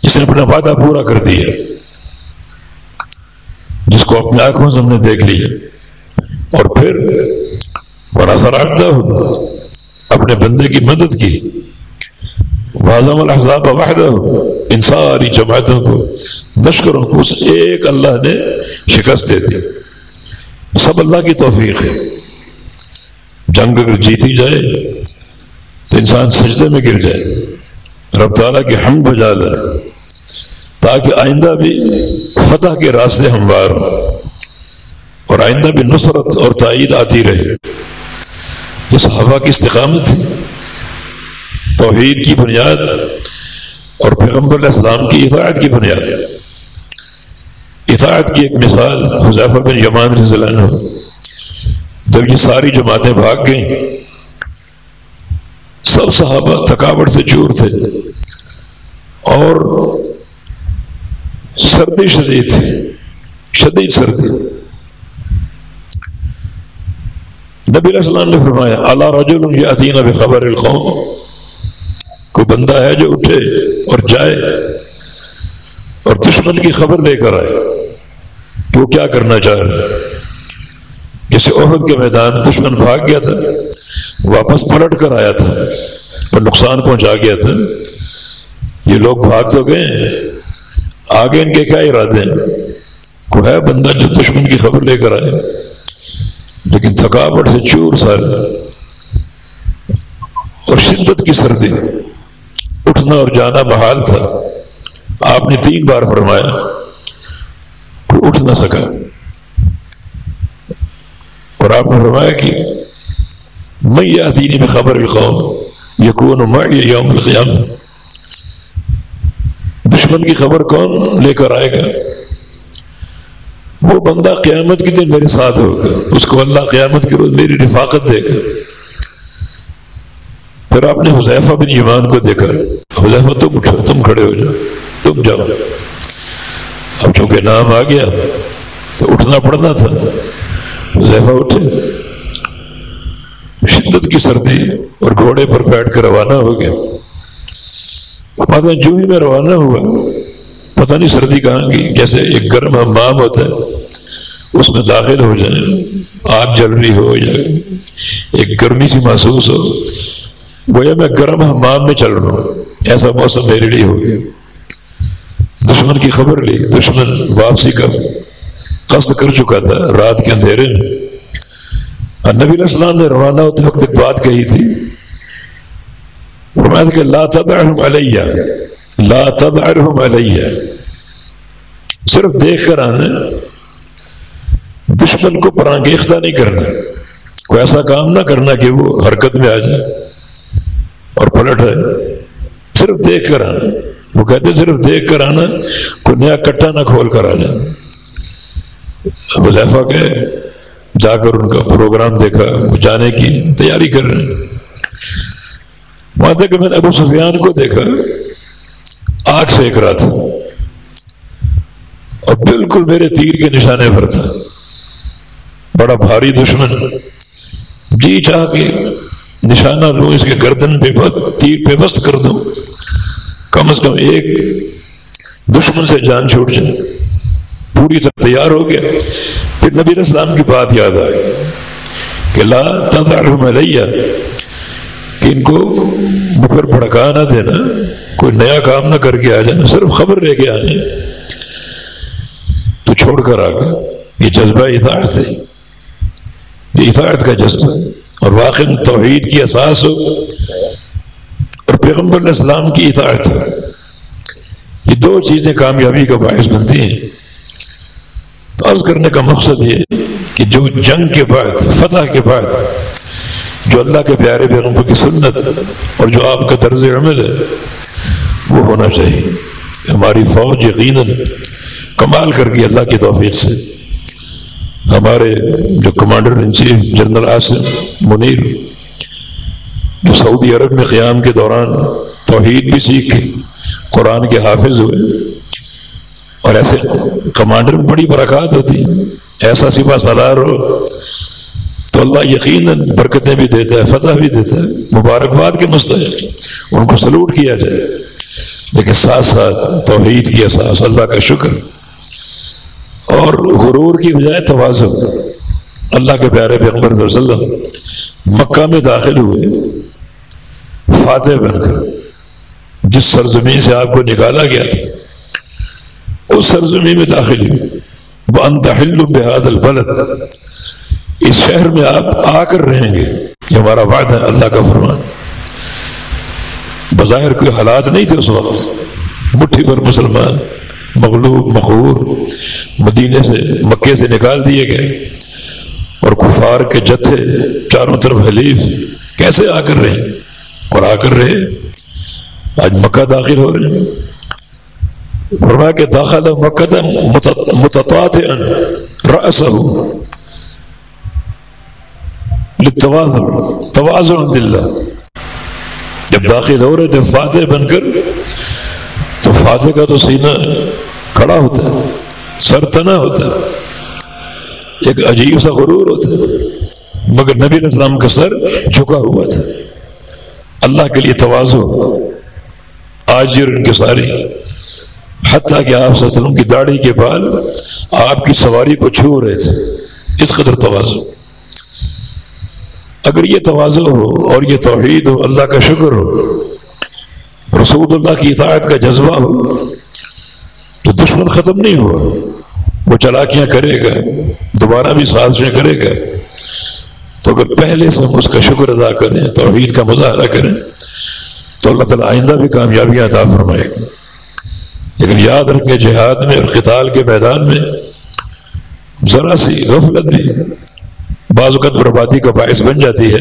جس نے اپنا وعدہ پورا کر دیا، جس کو اپنے آنکھوں سے ہم نے دیکھ لیا. اور پھر ونصر عبدہ، اپنے بندے کی مدد کی. وہزم الاحزاب وحدہ، ان ساری جماعتوں کو، لشکروں کو ایک اللہ نے شکست دے دی. سب اللہ کی توفیق ہے. جنگ اگر جیتی جائے تو انسان سجدے میں گر جائے، رب تعالیٰ کی حمد بجا لائے تاکہ آئندہ بھی فتح کے راستے ہموار ہوں اور آئندہ بھی نصرت اور تائید آتی رہے. یہ صحابہ کی استقامت تھی، توحید کی بنیاد اور پیغمبر علیہ السلام کی اطاعت کی بنیاد. اطاعت کی ایک مثال حذیفہ بن یمان رضی اللہ عنہ، جب یہ ساری جماعتیں بھاگ گئیں، سب صحابہ تھکاوٹ سے چور تھے اور سردی شدید تھی، شدید سردی. نبی علیہ السلام نے فرمایا الا رجل یاتینا بخبر القوم، کوئی بندہ ہے جو اٹھے اور جائے اور دشمن کی خبر لے کر آئے کہ وہ کیا کرنا چاہ رہا ہے. جیسے احد کے میدان دشمن بھاگ گیا تھا، واپس پلٹ کر آیا تھا اور نقصان پہنچا گیا تھا. یہ لوگ بھاگ تو گئے، آگے ان کے کیا ارادے ہیں؟ کوئی ہے بندہ جو دشمن کی خبر لے کر آئے، لیکن تھکاوٹ سے چور سارے اور شدت کی سردی، اٹھنا اور جانا محال تھا. آپ نے 3 بار فرمایا، کوئی اٹھ نہ سکا. اور آپ نے فرمایا کہ من یاتینی بخبر القوم یکون معی یوم القیامہ، دشمن کی خبر کون لے کر آئے گا؟ وہ بندہ قیامت کے دن میرے ساتھ ہوگا، اس کو اللہ قیامت کے روز میری رفاقت دے گا. پھر آپ نے حذیفہ بن یمان کو دیکھا، حذیفہ تم اٹھو، تم کھڑے ہو جاؤ، تم جاؤ. اب چونکہ نام آ گیا تو اٹھنا پڑنا تھا. حذیفہ اٹھے، شدت کی سردی اور گھوڑے پر بیٹھ کر روانہ ہو گئے. جو ہی میں روانہ ہوا، پتہ نہیں سردی کہاں گئی. جیسے ایک گرم حمام ہوتا ہے، اس میں داخل ہو جائیں، آگ جل رہی ہو یا ایک گرمی سی محسوس ہو، گویا میں گرم حمام میں چل رہا ہوں. ایسا موسم میرے لیے ہو گیا. دشمن کی خبر لی، دشمن واپسی کا قصد کر چکا تھا رات کے اندھیرے میں. نبی علیہ السلام نے روانہ ہوتے وقت ایک بات کہی تھی، فرمایا تھا کہ لا تدعهم علیہ، لا تدعرهم علیہ، صرف دیکھ کر آنا، دشمن کو پرانگیختہ نہیں کرنا، کوئی ایسا کام نہ کرنا کہ وہ حرکت میں آ جائے اور پلٹ ہے، صرف دیکھ کر آنا۔ وہ کہتے ہیں صرف دیکھ کر آنا، کوئی نیا کٹا نہ کھول کر آ جانا۔ حذیفہ گئے، جا کر ان کا پروگرام دیکھا، وہ جانے کی تیاری کر رہے ہیں۔ وہاں تک کہ میں نے ابو سفیان کو دیکھا آگ سینک رہا تھا اور بالکل میرے تیر کے نشانے پر تھا، بڑا بھاری دشمن، جی چاہ کے نشانہ لوں، اس کے گردن پہ تیر پہ بست کر دوں، کم از کم ایک دشمن سے جان چھوٹ جائے۔ پوری طرح تیار ہو گیا۔ پھر نبی علیہ السلام کی بات یاد آئی کہ لا تدعرهم علیہ، کہ ان کو مفر بھڑکا نہ دینا، کوئی نیا کام نہ کر کے آ جانا، صرف خبر لے کے آنے۔ تو چھوڑ کر آ گیا۔ یہ جذبہ اطاعت ہے، یہ اطاعت کا جذبہ ہے، اور واقعی توحید کی اساس ہو اور پیغمبر علیہ السلام کی اطاعت ہے، یہ دو چیزیں کامیابی کا باعث بنتی ہیں۔ تو عرض کرنے کا مقصد یہ کہ جو جنگ کے بعد، فتح کے بعد، جو اللہ کے پیارے پیغمبر کی سنت اور جو آپ کا طرز عمل ہے وہ ہونا چاہیے۔ ہماری فوج یقیناً کمال کر گئی اللہ کی توفیق سے۔ ہمارے جو commander in chief general Asim Munir, جو سعودی عرب میں قیام کے دوران توحید بھی سیکھ کے قرآن کے حافظ ہوئے، اور ایسے کمانڈر میں بڑی برکات ہوتی، ایسا سپاہ سالار ہو تو اللہ یقیناً برکتیں بھی دیتا ہے، فتح بھی دیتا ہے، مبارکباد کے مستحق، ان کو سلوٹ کیا جائے، لیکن ساتھ ساتھ توحید کی اساس، اللہ کا شکر، اور غرور کی بجائے تواضع۔ اللہ کے پیارے پیغمبر صلی اللہ علیہ وسلم مکہ میں داخل ہوئے فاتح بن کر، جس سرزمین سے آپ کو نکالا گیا تھا اس سرزمین میں داخل ہوئے۔ وَأَنْتَ حِلٌّ بِهَذَا الْبَلَدِ، اس شہر میں آپ آ کر رہیں گے، یہ ہمارا وعدہ ہے، اللہ کا فرمان۔ بظاہر کوئی حالات نہیں تھے اس وقت، مٹھی پر مسلمان مغلوب مقہور مدینے سے، مکے سے نکال دیے گئے، اور کفار کے جتھے چاروں طرف حلیف کیسے آ کر رہے، اور آ کر رہے۔ آج مکہ داخل ہو رہے ہیں، فرمایا کہ داخل مکہ متطاطئا رأسہ للتواضع، تواضع للہ۔ جب داخل ہو رہے تھے فاتح بن کر، تو فاتح کا تو سینہ کھڑا ہوتا ہے، سر تنا ہوتا ہے، ایک عجیب سا غرور ہوتا ہے، مگر نبی علیہ السلام کا سر جھکا ہوا تھا، اللہ کے لیے تواضع، آج ان کے ساری، حتیٰ کہ آپ صلی اللہ علیہ وسلم کی داڑھی کے بال آپ کی سواری کو چھو رہے تھے، اس قدر تواضع۔ اگر یہ تواضع ہو اور یہ توحید ہو، اللہ کا شکر ہو، رسول اللہ کی اطاعت کا جذبہ ہو، تو دشمن ختم نہیں ہوا، وہ چلاکیاں کرے گا، دوبارہ بھی سازشیں کرے گا۔ تو اگر پہلے سے ہم اس کا شکر ادا کریں، توحید کا مظاہرہ کریں، تو اللہ تعالیٰ آئندہ بھی کامیابیاں عطا فرمائے گا۔ لیکن یاد رکھیں، جہاد میں اور قتال کے میدان میں ذرا سی غفلت بھی بعض اوقات بربادی کا باعث بن جاتی ہے،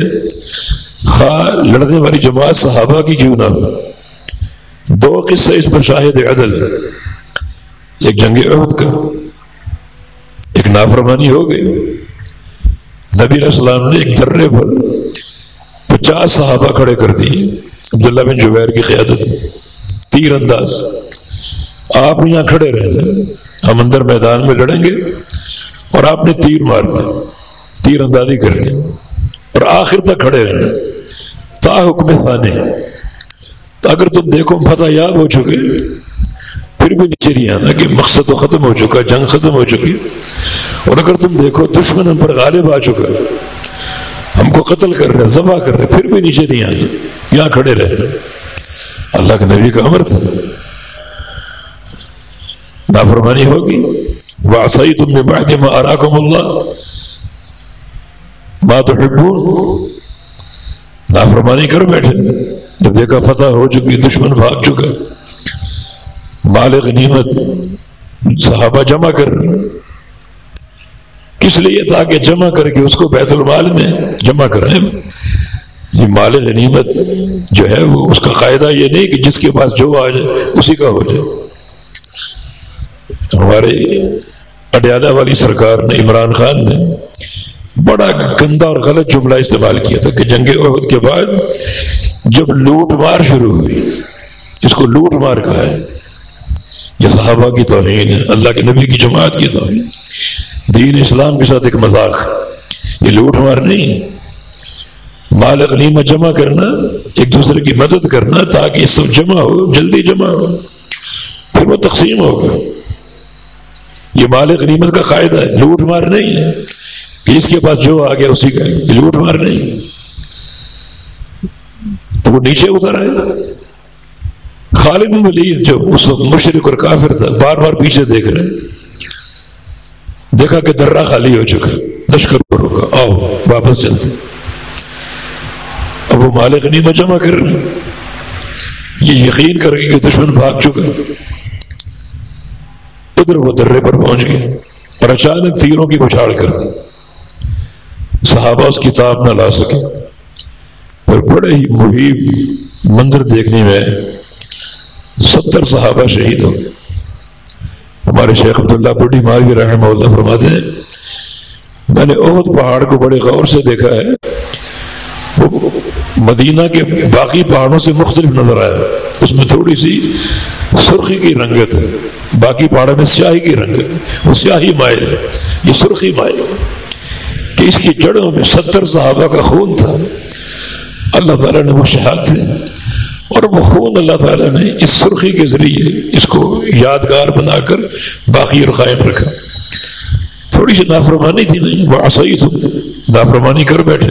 خواہ لڑنے والی جماعت صحابہ کی کیوں نہ ہو۔ دو قصے اس پر شاہد عدل، ایک جنگ احد کا، ایک نافرمانی ہو گئی، نبی علیہ السلام نے ایک درے پر 50 صحابہ کھڑے کر دی، عبداللہ بن جبیر کی قیادت، تیر انداز، آپ یہاں کھڑے رہنا، ہم اندر میدان میں لڑیں گے اور آپ نے تیر مارنا، تیر اندازی کرنی، اور آخر تک کھڑے رہنا، تا حکم ثانی۔ تو اگر تم دیکھو فتح یاب ہو چکے، پھر بھی نیچے نہیں آنا کہ مقصد تو ختم ہو چکا، جنگ ختم ہو چکی، اور اگر تم دیکھو دشمن ہم پر غالب آ چکا، ہم کو قتل کر رہے، ذبح کر رہے، پھر بھی نیچے نہیں آنا، یہاں کھڑے رہنا۔ اللہ کے نبی کا امر تھا، نافرمانی ہوگی، وَعَصَيْتُم مِّن بَعْدِ مَا أَرَاكُمُ اللَّهُ مَا تُحِبُّونَ، نافرمانی کر بیٹھے، جب دیکھا فتح ہو چکی، دشمن بھاگ چکا، مال غنیمت صحابہ جمع کر کس لیے؟ تاکہ جمع کر کے اس کو بیت المال میں جمع کریں. یہ مال غنیمت جو ہے وہ اس کا قاعدہ یہ نہیں کہ جس کے پاس جو آ جائے اسی کا ہو جائے. ہمارے اڈیالہ والی سرکار نے، عمران خان نے بڑا گندا اور غلط جملہ استعمال کیا تھا کہ جنگ احد کے بعد جب لوٹ مار شروع ہوئی، اس کو لوٹ مار کہا ہے. یہ صحابہ کی توہین ہے، اللہ کے نبی کی جماعت کی توہین، دین اسلام کے ساتھ ایک مذاق. یہ لوٹ مار نہیں ہے. مال غنیمت جمع کرنا، ایک دوسرے کی مدد کرنا تاکہ یہ سب جمع ہو، جلدی جمع ہو، پھر وہ تقسیم ہوگا. یہ مال غنیمت کا قاعدہ ہے، لوٹ مار نہیں ہے کہ اس کے پاس جو آ گیا اسی کا. یہ لوٹ مار نہیں. تو وہ نیچے اتر آئے. خالد بن ولید جو اس وقت مشرک اور کافر تھا، بار بار پیچھے دیکھ رہے، دیکھا کہ درہ خالی ہو چکا، لشکر پر ہوگا، آؤ واپس چلتے. اب وہ مال غنیمت جمع کر رہے ہیں، یہ یقین کر کے کہ دشمن بھاگ چکا. ادھر وہ درے پر پہنچ گئے اور اچانک تیروں کی بچھاڑ کر دی. صحابہ اس کتاب نہ لا سکے، پر بڑے ہی مہیب منظر دیکھنے میں 70 صحابہ شہید ہو گئے. ہمارے شیخ عبداللہ بڈی مالوی رحمہ اللہ فرماتے ہیں میں نے احد پہاڑ کو بڑے غور سے دیکھا ہے، وہ مدینہ کے باقی پہاڑوں سے مختلف نظر آیا. اس میں تھوڑی سی سرخی کی رنگت ہے، باقی پہاڑوں میں سیاہی کی رنگت، وہ سیاہی مائل ہے، یہ سرخی مائل ہے کہ اس کی جڑوں میں 70 صحابہ کا خون تھا. اللہ تعالیٰ نے وہ شہادت دی اور وہ خون اللہ تعالیٰ نے اس سرخی کے ذریعے اس کو یادگار بنا کر باقی اور قائم رکھا. تھوڑی سی نافرمانی تھی نہیں، وہ عصائی تم نافرمانی کر بیٹھے.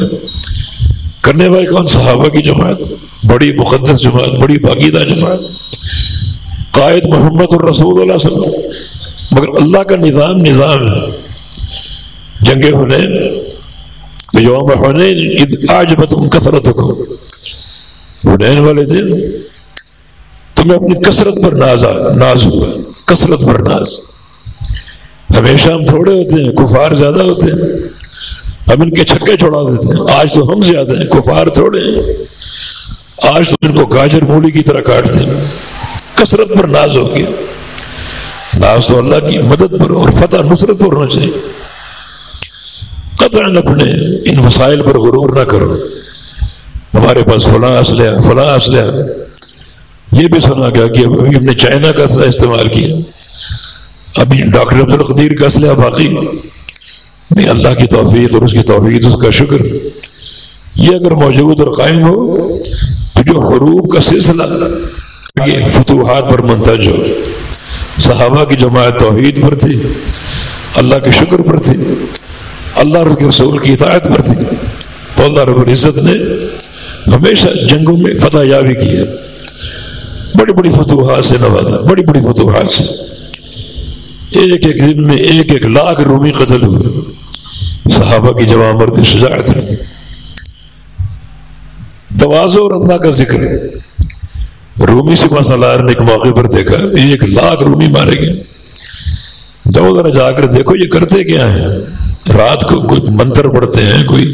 کرنے والے کون؟ صحابہ کی جماعت، بڑی مقدس جماعت، بڑی باقیدہ جماعت. قائد محمد الرسول اللہ صلی اللہ علیہ وسلم. مگر اللہ کا نظام ہے. جنگ حنین، یوم حنین اذ اعجبتکم کثرتکم، حنین والے دن تمہیں اپنی کثرت پر ناز ہوا. کثرت پر ناز. ہمیشہ ہم تھوڑے ہوتے ہیں، کفار زیادہ ہوتے ہیں، ہم ان کے چھکے چھوڑا دیتے ہیں. آج تو ہم زیادہ ہیں، کفار تھوڑے ہیں. آج تو ان کو گاجر مولی کی طرح کاٹتے ہیں. کثرت پر ناز ہو گیا. ناز تو اللہ کی مدد پر اور فتح نصرت پر ہونا چاہیے. قطعاً اپنے ان وسائل پر غرور نہ کرو. ہمارے پاس فلاں اسلحہ، یہ بھی سنا گیا کہ ابھی ہم نے چائنا کا اسلحہ استعمال کیا، ابھی ڈاکٹر عبدالقدیر کا اسلحہ باقی نہیں. اللہ کی توفیق اور اس کی توحید، اس کا شکر، یہ اگر موجود اور قائم ہو تو جو حروب کا سلسلہ آگے فتوحات پر منتج ہو. صحابہ کی جماعت توحید پر تھی، اللہ کے شکر پر تھی، اللہ کے رسول کی اطاعت پر تھی، تو اللہ رب العزت نے ہمیشہ جنگوں میں فتح یابی کی ہے. بڑی بڑی فتوحات سے نوازا، بڑی بڑی فتوحات سے. ایک ایک دن میں 1 لاکھ رومی قتل ہوئے. صحابہ کی جوان مرد شجاعت ہے، تواضع اور اللہ کا ذکر. رومی سپاہ سالار نے ایک موقع پر دیکھا 1 لاکھ رومی مارے گئے. جاؤ ذرا جا کر دیکھو یہ کرتے کیا ہیں. رات کو کوئی منتر پڑھتے ہیں، کوئی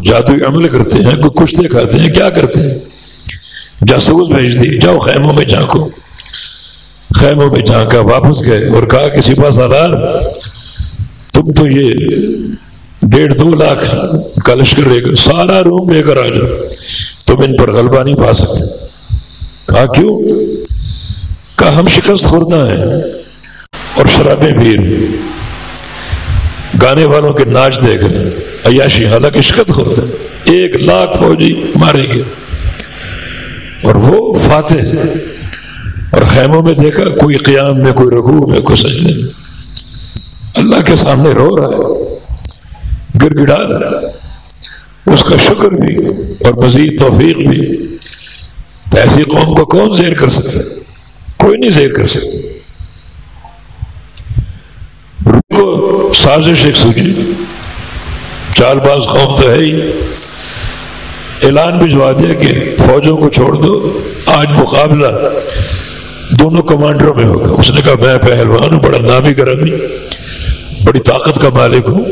جادوئی عمل کرتے ہیں، کوئی کشتے کھاتے ہیں، کیا کرتے ہیں. جاسوس بھیج دی، جاؤ خیموں میں جھانکو. خیموں میں جھانکا، واپس گئے اور کہا کہ سپاہ سالار تم تو یہ 1.5-2 لاکھ کا لشکر لے کر سارا روم لے کر آ جاؤ، تم ان پر غلبہ نہیں پا سکتے. کہا کیوں؟ کہا ہم شکست خوردہ ہیں اور شرابیں پی رہے، گانے والوں کے ناچ دیکھ رہے، عیاشی. حالانکہ شکست خوردہ 1 لاکھ فوجی مارے گئے اور وہ فاتح. اور خیموں میں دیکھا کوئی قیام میں، کوئی رکوع میں، کوئی سجدے میں، اللہ کے سامنے رو رہا ہے، گر گڑا رہا ہے. اس کا شکر بھی اور مزید توفیق بھی. ایسی قوم کو کون زیر کر سکتا ہے؟ کوئی نہیں زیر کر سکتا. روح کو سازش ایک سوچی، چال باز قوم تو ہے ہی. اعلان بھجوا دیا کہ فوجوں کو چھوڑ دو، آج مقابلہ دونوں کمانڈروں میں ہوگا. اس نے کہا میں پہلوان ہوں، بڑا نامی گرامی، بڑی طاقت کا مالک ہوں،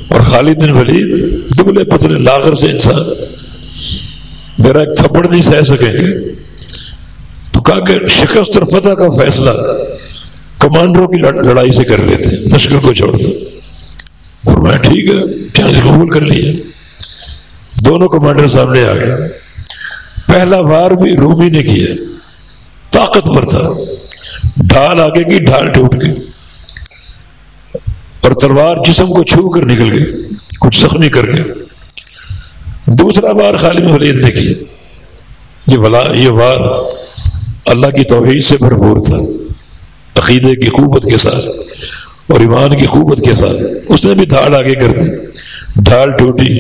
اور خالد بن ولید دبلے پتلے لاغر سے انسان، میرا ایک تھپڑ نہیں سہ سکیں گے. تو کہا کہ شکست اور فتح کا فیصلہ کمانڈروں کی لڑائی سے کر لیتے ہیں، لشکر کو چھوڑ دو. اور میں ٹھیک ہے، چیلنج قبول کر لیا. دونوں کمانڈر سامنے آ گئے. پہلا وار بھی رومی نے کیا، طاقتور تھا، ڈھال آگے کی ڈھال ٹوٹ گئی اور تلوار جسم کو چھو کر نکل گئی، کچھ زخمی کر گئے. دوسرا وار خالد بن ولید نے کیا. یہ وار اللہ کی توحید سے بھرپور تھا، عقیدے کی قوت کے ساتھ اور ایمان کی قوت کے ساتھ. اس نے بھی ڈھال آگے کر دی، ڈھال ٹوٹی،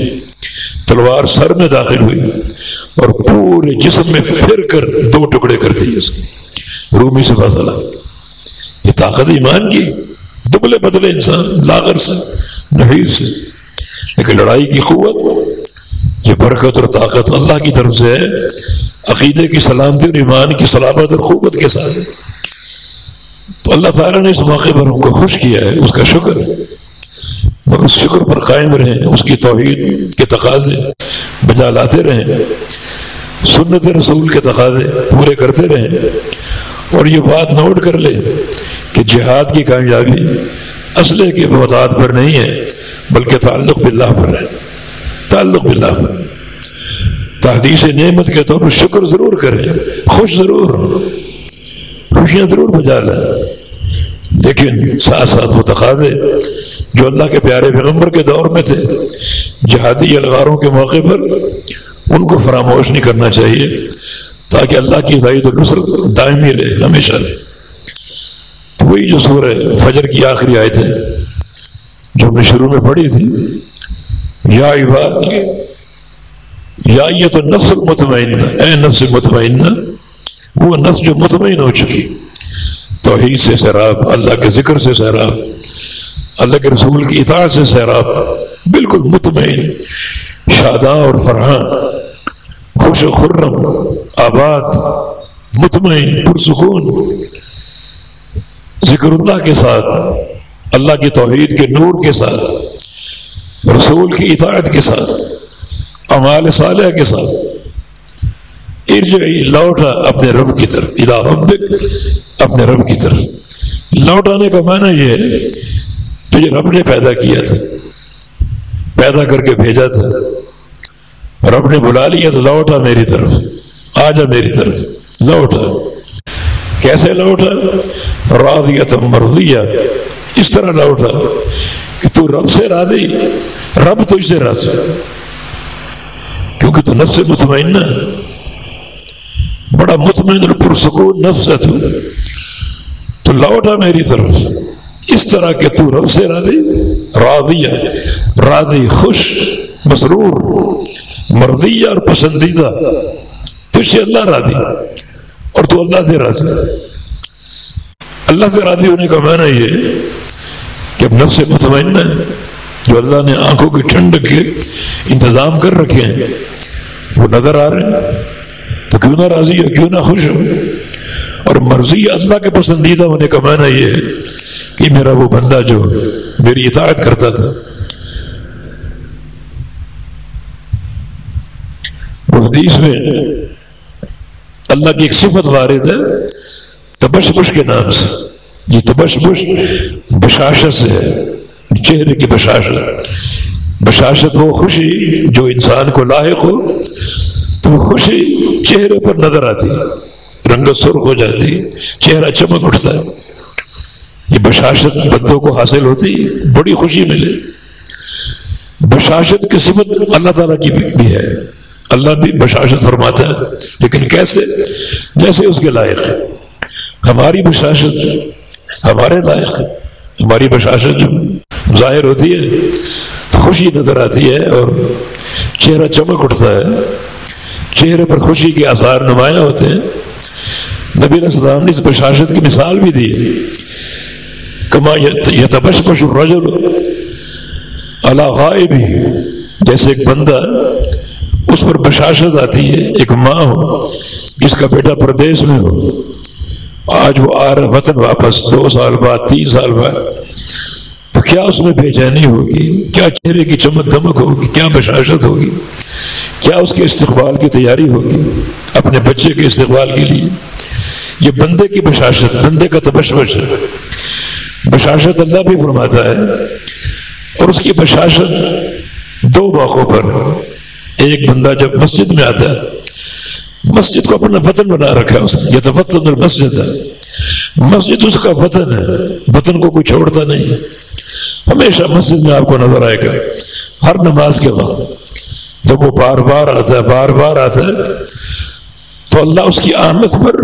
تلوار سر میں داخل ہوئی اور پورے جسم میں پھر کر 2 ٹکڑے کر دیے اس کے. رومی سے فاصلہ. یہ طاقت ایمان کی، دبلے پتلے انسان، لاغر سے، نحیف سے، لیکن لڑائی کی قوت، یہ برکت اور طاقت اللہ کی طرف سے ہے، عقیدے کی سلامتی اور ایمان کی صلابت اور قوت کے ساتھ. تو اللہ تعالیٰ نے اس موقع پر ہم کو خوش کیا ہے، اس کا شکر. مگر اس شکر پر قائم رہیں، اس کی توحید کے تقاضے بجا لاتے رہیں، سنت رسول کے تقاضے پورے کرتے رہیں. اور یہ بات نوٹ کر لیں کہ جہاد کی کامیابی اسلحے کے محتاط پر نہیں ہے، بلکہ تعلق باللہ پر ہے. تعلق باللہ پر تحدیث نعمت کے طور پر شکر ضرور کریں، خوش ضرور، خوشیاں ضرور بجا لیں، لیکن ساتھ ساتھ وہ تقاضے جو اللہ کے پیارے پیغمبر کے دور میں تھے، جہادی الغاروں کے موقع پر، ان کو فراموش نہیں کرنا چاہیے، تاکہ اللہ کی ہدایت اور نصرت دائمی رہے، ہمیشہ رہے. تو وہی جو سورہ فجر کی آخری آیتیں جو ہم نے شروع میں پڑھی تھی، یا عباد، یا ایتھا النفس المطمئنہ، اے نفس مطمئنہ، وہ نفس جو مطمئن ہو چکی، توحید سے سیراب، اللہ کے ذکر سے سیراب، اللہ کے رسول کی اطاعت سے سیراب، بالکل مطمئن، شاداں اور فرحاں، خوش و خرم، آباد، مطمئن، پرسکون، ذکر اللہ کے ساتھ، اللہ کی توحید کے نور کے ساتھ، رسول کی اطاعت کے ساتھ، اعمال صالحہ کے ساتھ. ارجعی، لوٹا اپنے رب کی طرف، الی ربک، اپنے رب کی طرف. لوٹانے کا معنی یہ ہے تجھے رب نے پیدا کیا تھا، پیدا کر کے بھیجا تھا، رب نے بلا لیا تو لوٹا میری طرف، آ جا میری طرف، لوٹا. کیسے لوٹا؟ راضیۃ مرضیہ، اس طرح لوٹا کہ تو رب سے راضی، رب تجھ سے راضی، کیونکہ تو نفس مطمئنہ، بڑا مطمئن اور پرسکون نفس ہے تو لوٹا میری طرف اس طرح کہ تو رب سے راضی، راضیہ، راضی، خوش، مسرور، مرضیہ اور پسندیدہ، تجھ سے اللہ راضی اور تو اللہ سے راضی. اللہ سے راضی ہونے کا معنی یہ کہ اب نفس مطمئنہ ہے، جو اللہ نے آنکھوں کی ٹھنڈک کے انتظام کر رکھے ہیں وہ نظر آ رہے ہیں، تو کیوں نہ راضی ہو، کیوں نہ خوش ہو. اور مرضی اللہ کے پسندیدہ ہونے کا معنی یہ ہے کہ میرا وہ بندہ جو میری اطاعت کرتا تھا، وہ حدیث میں اللہ کی ایک صفت وارد ہے تبشبش کے نام سے. یہ تبشبش بشاشت سے ہے، چہرے کی بشاشت. بشاشت وہ خوشی جو انسان کو لاحق ہو تو وہ خوشی چہرے پر نظر آتی، رنگت سرخ ہو جاتی، چہرہ چمک اٹھتا ہے. یہ بشاشت بندوں کو حاصل ہوتی، بڑی خوشی ملے. بشاشت کی صفت اللہ تعالیٰ کی بھی ہے، اللہ بھی بشاشت فرماتا ہے، لیکن کیسے؟ جیسے اس کے لائق ہے. ہماری بشاشت ہمارے لائق ہے. ہماری بشاشت جو ظاہر ہوتی ہے تو خوشی نظر آتی ہے اور چہرہ چمک اٹھتا ہے، چہرے پر خوشی کے آثار نمایاں ہوتے ہیں. نبی علیہ السلام نے اس بشاشت کی مثال بھی دی ہے، کما یتبشبش الرجل علی غائبہ، جیسے ایک بندہ اس پر بشاشت آتی ہے، ایک ماں ہو جس کا بیٹا پردیس میں ہو، آج وہ آ رہا وطن واپس 2 سال بعد 3 سال بعد، تو کیا اس میں بے چینی ہوگی، کیا چہرے کی چمک دمک ہوگی، کیا بشاشت ہوگی، کیا اس کے استقبال کی تیاری ہوگی اپنے بچے کے استقبال کے لیے۔ یہ بندے کی بشاشت، بندے کا تبشبش ہے۔ بشاشت اللہ بھی فرماتا ہے، اور اس کی بشاشت 2 موقعوں پر۔ ایک بندہ جب مسجد میں آتا ہے، مسجد کو اپنا وطن بنا رکھا ہے اس نے، یہ تو وطن المسجد ہے، مسجد اس کا وطن ہے، وطن کو کوئی چھوڑتا نہیں، ہمیشہ مسجد میں آپ کو نظر آئے گا ہر نماز کے وقت۔ جب وہ بار بار آتا ہے تو اللہ اس کی آمد پر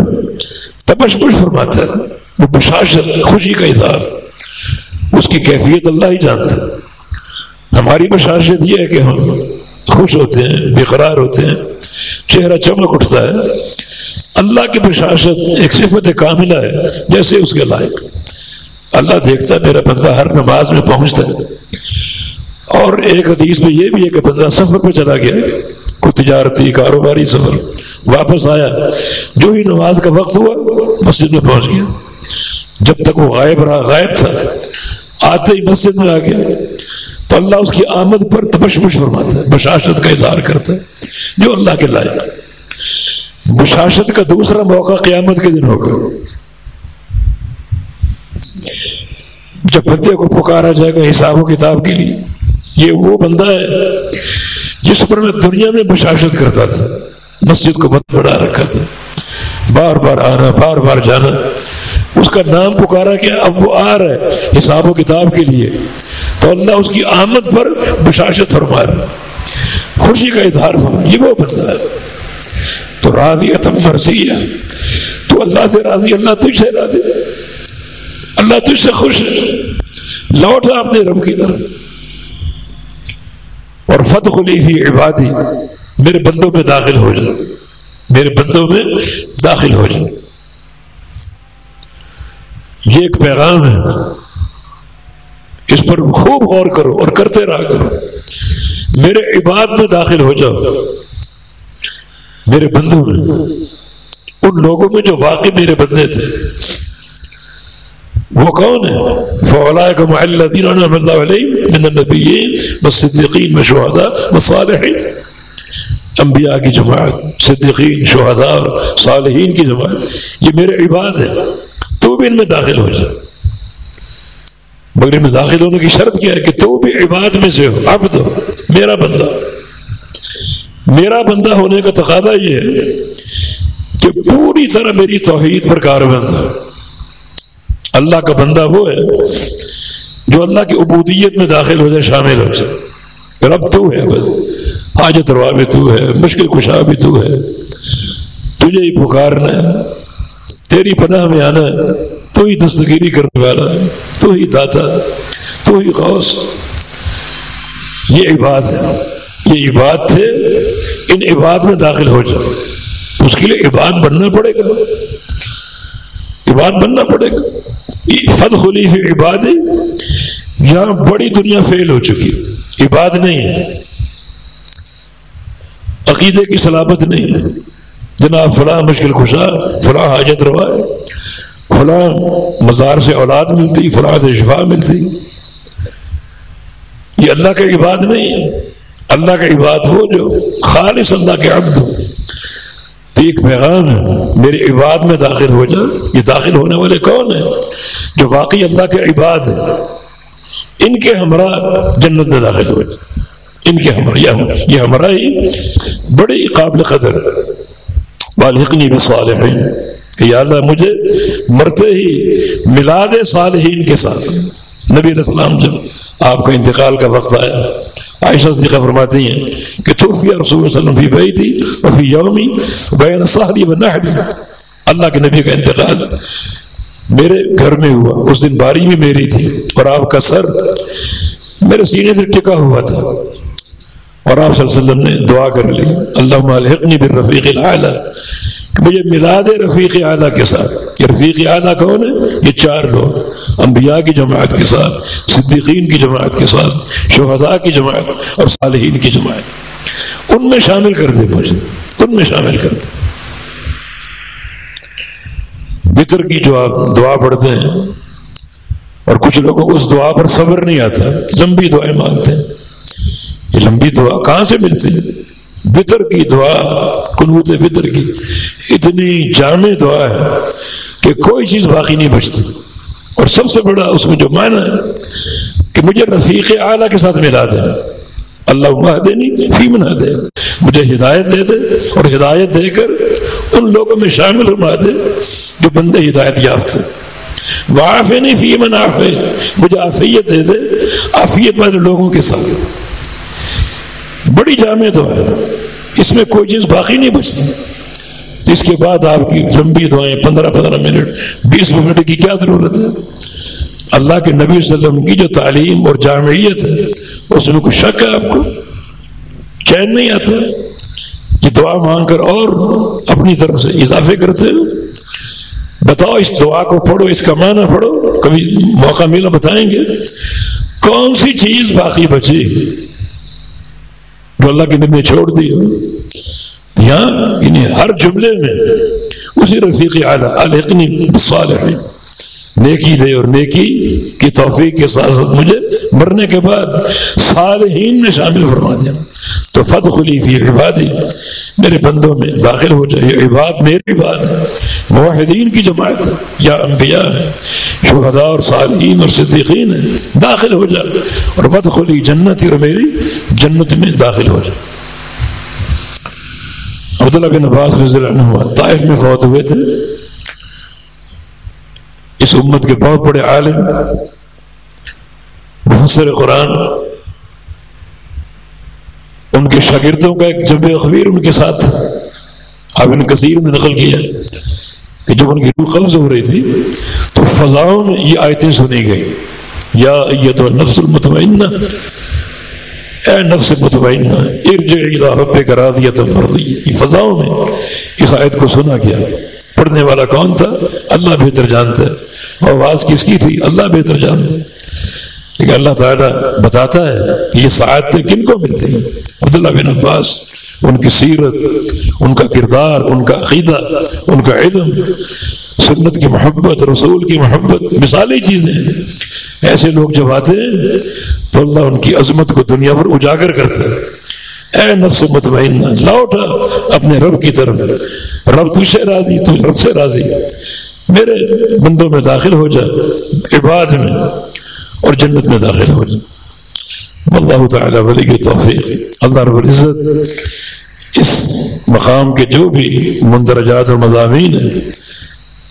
تبشبش فرماتا ہے، وہ بشاشت، خوشی کا اظہار، اس کی کیفیت اللہ ہی جانتا ہے۔ ہماری بشاشت یہ ہے کہ ہم خوش ہوتے ہیں، بے قرار ہوتے ہیں، چہرہ چمک اٹھتا ہے۔ اللہ کی بشاشت ایک صفت کاملہ ہے، جیسے اس کے لائق۔ اللہ دیکھتا ہے میرا بندہ ہر نماز میں پہنچتا ہے۔ اور ایک حدیث میں یہ بھی ہے کہ بندہ سفر پہ چلا گیا، کوئی تجارتی کاروباری سفر، واپس آیا، جو ہی نماز کا وقت ہوا مسجد میں پہنچ گیا۔ جب تک وہ غائب رہا، غائب تھا، آتے ہی مسجد میں آ گیا، تو اللہ اس کی آمد پر تبشبش فرماتا ہے، بشاشت کا اظہار کرتا ہے جو اللہ کے لائق۔ بشاشت کا دوسرا موقع قیامت کے دن ہوگا، جب بندے کو پکارا جائے گا حساب و کتاب کے لیے۔ یہ وہ بندہ ہے جس پر میں دنیا میں بشاشت کرتا تھا، مسجد کو مت بنا رکھا تھا، بار بار آنا، بار بار جانا، اس کا نام پکارا کہ اب وہ آ رہا ہے حساب و کتاب کے لیے، تو اللہ اس کی آمد پر بشاشت فرما رہا، خوشی کا اظہار فرما۔ یہ وہ بندہ ہے تو راضیۃ مرضیہ، تو اللہ سے راضی، اللہ تجھ سے راضی، اللہ تجھ سے خوش ہے، لوٹ اپنے رب کی طرف۔ اور فادخلی فی عبادی، میرے بندوں میں داخل ہو جائے، میرے بندوں میں داخل ہو جائے۔ یہ ایک پیغام ہے، اس پر خوب غور کرو اور کرتے رہا کرو۔ میرے عباد میں داخل ہو جاؤ، میرے بندوں میں، ان لوگوں میں جو واقعی میرے بندے تھے۔ وہ کون ہے؟ فَأُولَٰئِكَ مَعَ الَّذِينَ أَنْعَمَ اللَّهُ عَلَيْهِم مِّنَ النَّبِيِّينَ وَالصِّدِّيقِينَ وَالشُّهَدَاءِ وَالصَّالِحِينَ، انبیاء کی جماعت، صدیقین، شہداء اور صالحین کی جماعت، یہ میرے عباد ہیں، تو بھی ان میں داخل ہو جائے۔ مگر ان میں داخل ہونے کی شرط کیا ہے کہ تو بھی عباد میں سے ہو، عبد ہو، میرا بندہ۔ میرا بندہ ہونے کا تقاضا یہ ہے کہ پوری طرح میری توحید پر کاربند ہو۔ اللہ کا بندہ وہ ہے جو اللہ کی عبودیت میں داخل ہو جائے، شامل ہو جائے۔ رب تو ہے، بس حاجت روا بھی تو ہے، مشکل کشا بھی تو ہے، تجھے ہی پکارنا ہے، تیری پناہ میں آنا ہے، تو ہی دستگیری کرنے والا، تو ہی داتا، تو ہی غوث۔ یہ عباد ہے، یہ عباد تھے، ان عباد میں داخل ہو جائے، تو اس کے لیے عباد بننا پڑے گا، عباد بننا پڑے گا۔ فادخلی فی عبادی، یہاں بڑی دنیا فیل ہو چکی، عباد نہیں ہے، عقیدے کی سلامت نہیں ہے۔ جناب فلاں مشکل کشا، فلاں حاجت روا، فلاں مزار سے اولاد ملتی، فلاں سے شفا ملتی، یہ اللہ کا عباد نہیں ہے۔ اللہ کا عباد ہو جو خالص اللہ کے عبد ہو۔ تو ایک پیغام ہے، میرے عباد میں داخل ہو جا۔ یہ داخل ہونے والے کون ہیں؟ جو واقعی اللہ کے عباد ہیں، ان کے ہمراہ جنت میں داخل ہو جائے، ان کے ہمراہ، یہ ہمراہی بڑی قابل قدر ہے۔ والحقنی بالصالحین، کہ یا اللہ مجھے مرتے ہی ملا دے صالحین کے ساتھ۔ نبی علیہ السلام جب آپ کا انتقال کا وقت آیا، عائشہ صدیقہ فرماتی ہیں کہ توفی رسول اللہ صلی اللہ علیہ وسلم فی بیتی وفی یومی بین صہری و نحری، اللہ کے نبی کا انتقال میرے گھر میں ہوا، اس دن باری بھی میری تھی، اور آپ کا سر میرے سینے سے ٹکا ہوا تھا، اور آپ صلی اللہ علیہ وسلم نے دعا کر لی، اللہم الحقنی بالرفیق الاعلی، کہ مجھے ملا دے رفیق اعلیٰ کے ساتھ۔ یہ رفیق اعلیٰ کون ہے؟ یہ 4 لوگ، انبیاء کی جماعت کے ساتھ، صدیقین کی جماعت کے ساتھ، شہداء کی جماعت اور صالحین کی جماعت۔ ان میں شامل کر دے، مجھے ان میں شامل کر دے۔ وطر کی جو آپ دعا پڑھتے ہیں، اور کچھ لوگوں کو اس دعا پر صبر نہیں آتا، لمبی دعائیں مانگتے ہیں. یہ لمبی دعا کہاں سے ملتی ہے؟ وطر کی دعا، قنوت وطر کی اتنی جامع دعا ہے کہ کوئی چیز باقی نہیں بچتی. اور سب سے بڑا اس میں جو معنی ہے کہ مجھے رفیق اعلیٰ کے ساتھ ملا دے. اللہم اہدنی فیمن ہدیت، مجھے ہدایت دے دے اور ہدایت دے کر ان لوگوں میں شامل فرما دے جو بندے ہدایت یافتہ. وعافنی فیمن عافیت، مجھے عافیت دے دے عافیت والے لوگوں کے ساتھ. بڑی جامع دعا ہے، اس میں کوئی چیز باقی نہیں بچتی. اس کے بعد آپ کی لمبی دعائیں 15 منٹ 20 منٹ کی کیا ضرورت ہے؟ اللہ کے نبی صلی اللہ علیہ وسلم کی جو تعلیم اور جامعیت ہے اس میں کوئی شک ہے؟ آپ کو چین نہیں آتا یہ دعا مانگ کر اور اپنی طرف سے اضافے کرتے ہو؟ بتاؤ اس دعا کو پڑھو، اس کا معنی پڑھو، کبھی موقع ملا بتائیں گے. کون سی چیز باقی بچی جو اللہ کے نبی نے چھوڑ دی ہو؟ یہاں یعنی ہر جملے میں اسی رفیق اعلیٰ الحقنی بالصالحین، نیکی دے اور نیکی کی توفیق کے ساتھ ساتھ مجھے مرنے کے بعد صالحین میں شامل فرما دینا. تو فادخلی فی عبادی، میرے بندوں میں داخل ہو جائے. یہ عباد میری عباد ہے، موحدین کی جماعت ہے، یا انبیاء ہے، شہداء اور صالحین اور صدیقین ہیں. داخل ہو جائے اور فادخلی جنتی، اور میری جنت میں داخل ہو جائے. عبداللہ بن عباس رضی اللہ عنہ طائف میں فوت ہوئے تھے. اس امت کے بہت بڑے عالم، مفسر قرآن. ان کے شاگردوں کا ایک جمع خبیر ان کے ساتھ ابن کثیر نے نقل کیا کہ جب ان کی روح قبض ہو رہی تھی تو فضاؤں میں یہ آیتیں سنی گئی، یا ایتھا النفس المطمئنہ، اے نفس مطمئنہ ارجعی الی ربک راضیۃ مرضیہ. یہ فضاؤں میں اس آیت کو سنا گیا. پڑھنے والا کون تھا؟ اللہ بہتر جانتا ہے. آواز کس کی تھی؟ اللہ بہتر جانتا ہے. لیکن اللہ تعالیٰ بتاتا ہے کہ یہ سعادتیں کن کو ملتی ہیں. عبداللہ بن عباس، ان کی سیرت، ان کا کردار، ان کا عقیدہ، ان کا علم، سنت کی محبت، رسول کی محبت، مثالی چیزیں ہیں. ایسے لوگ جب آتے ہیں تو اللہ ان کی عظمت کو دنیا پر اجاگر کرتا ہے. اے نفس مطمئنہ، لوٹا اپنے رب کی طرف. رب تجھ سے راضی، تو رب سے راضی. میرے بندوں میں داخل ہو جا، عباد میں، اور جنت میں داخل ہو جا. اللہ تعالیٰ ولی توفیق. اللہ رب العزت اس مقام کے جو بھی مندرجات اور مضامین ہیں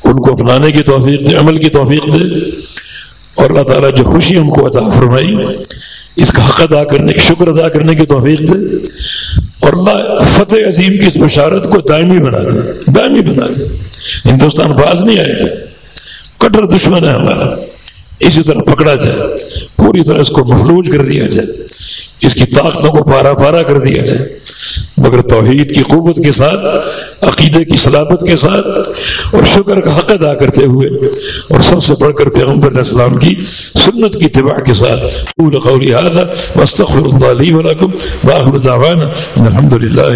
ان کو اپنانے کی توفیق دے، عمل کی توفیق دے. اور اللہ تعالیٰ جو خوشی ہم کو عطا فرمائی اس کا حق ادا کرنے کی، شکر ادا کرنے کی توفیق دے. اور اللہ فتح عظیم کی اس بشارت کو دائمی بنا دے، دائمی بنا دے. ہندوستان باز نہیں آئے گا، کٹر دشمن ہے ہمارا. اسی طرح پکڑا جائے، پوری طرح اس کو مفلوج کر دیا جائے، اس کی طاقتوں کو پارا پارا کر دیا جائے، مگر توحید کی قوت کے ساتھ، عقیدے کی صلابت کے ساتھ، اور شکر کا حق ادا کرتے ہوئے، اور سب سے بڑھ کر پیغمبر علیہ السلام کی سنت کی اتباع کے ساتھ. قول قولی ھذا واستغفر اللہ لی ولکم وآخر دعوانا ان الحمد للہ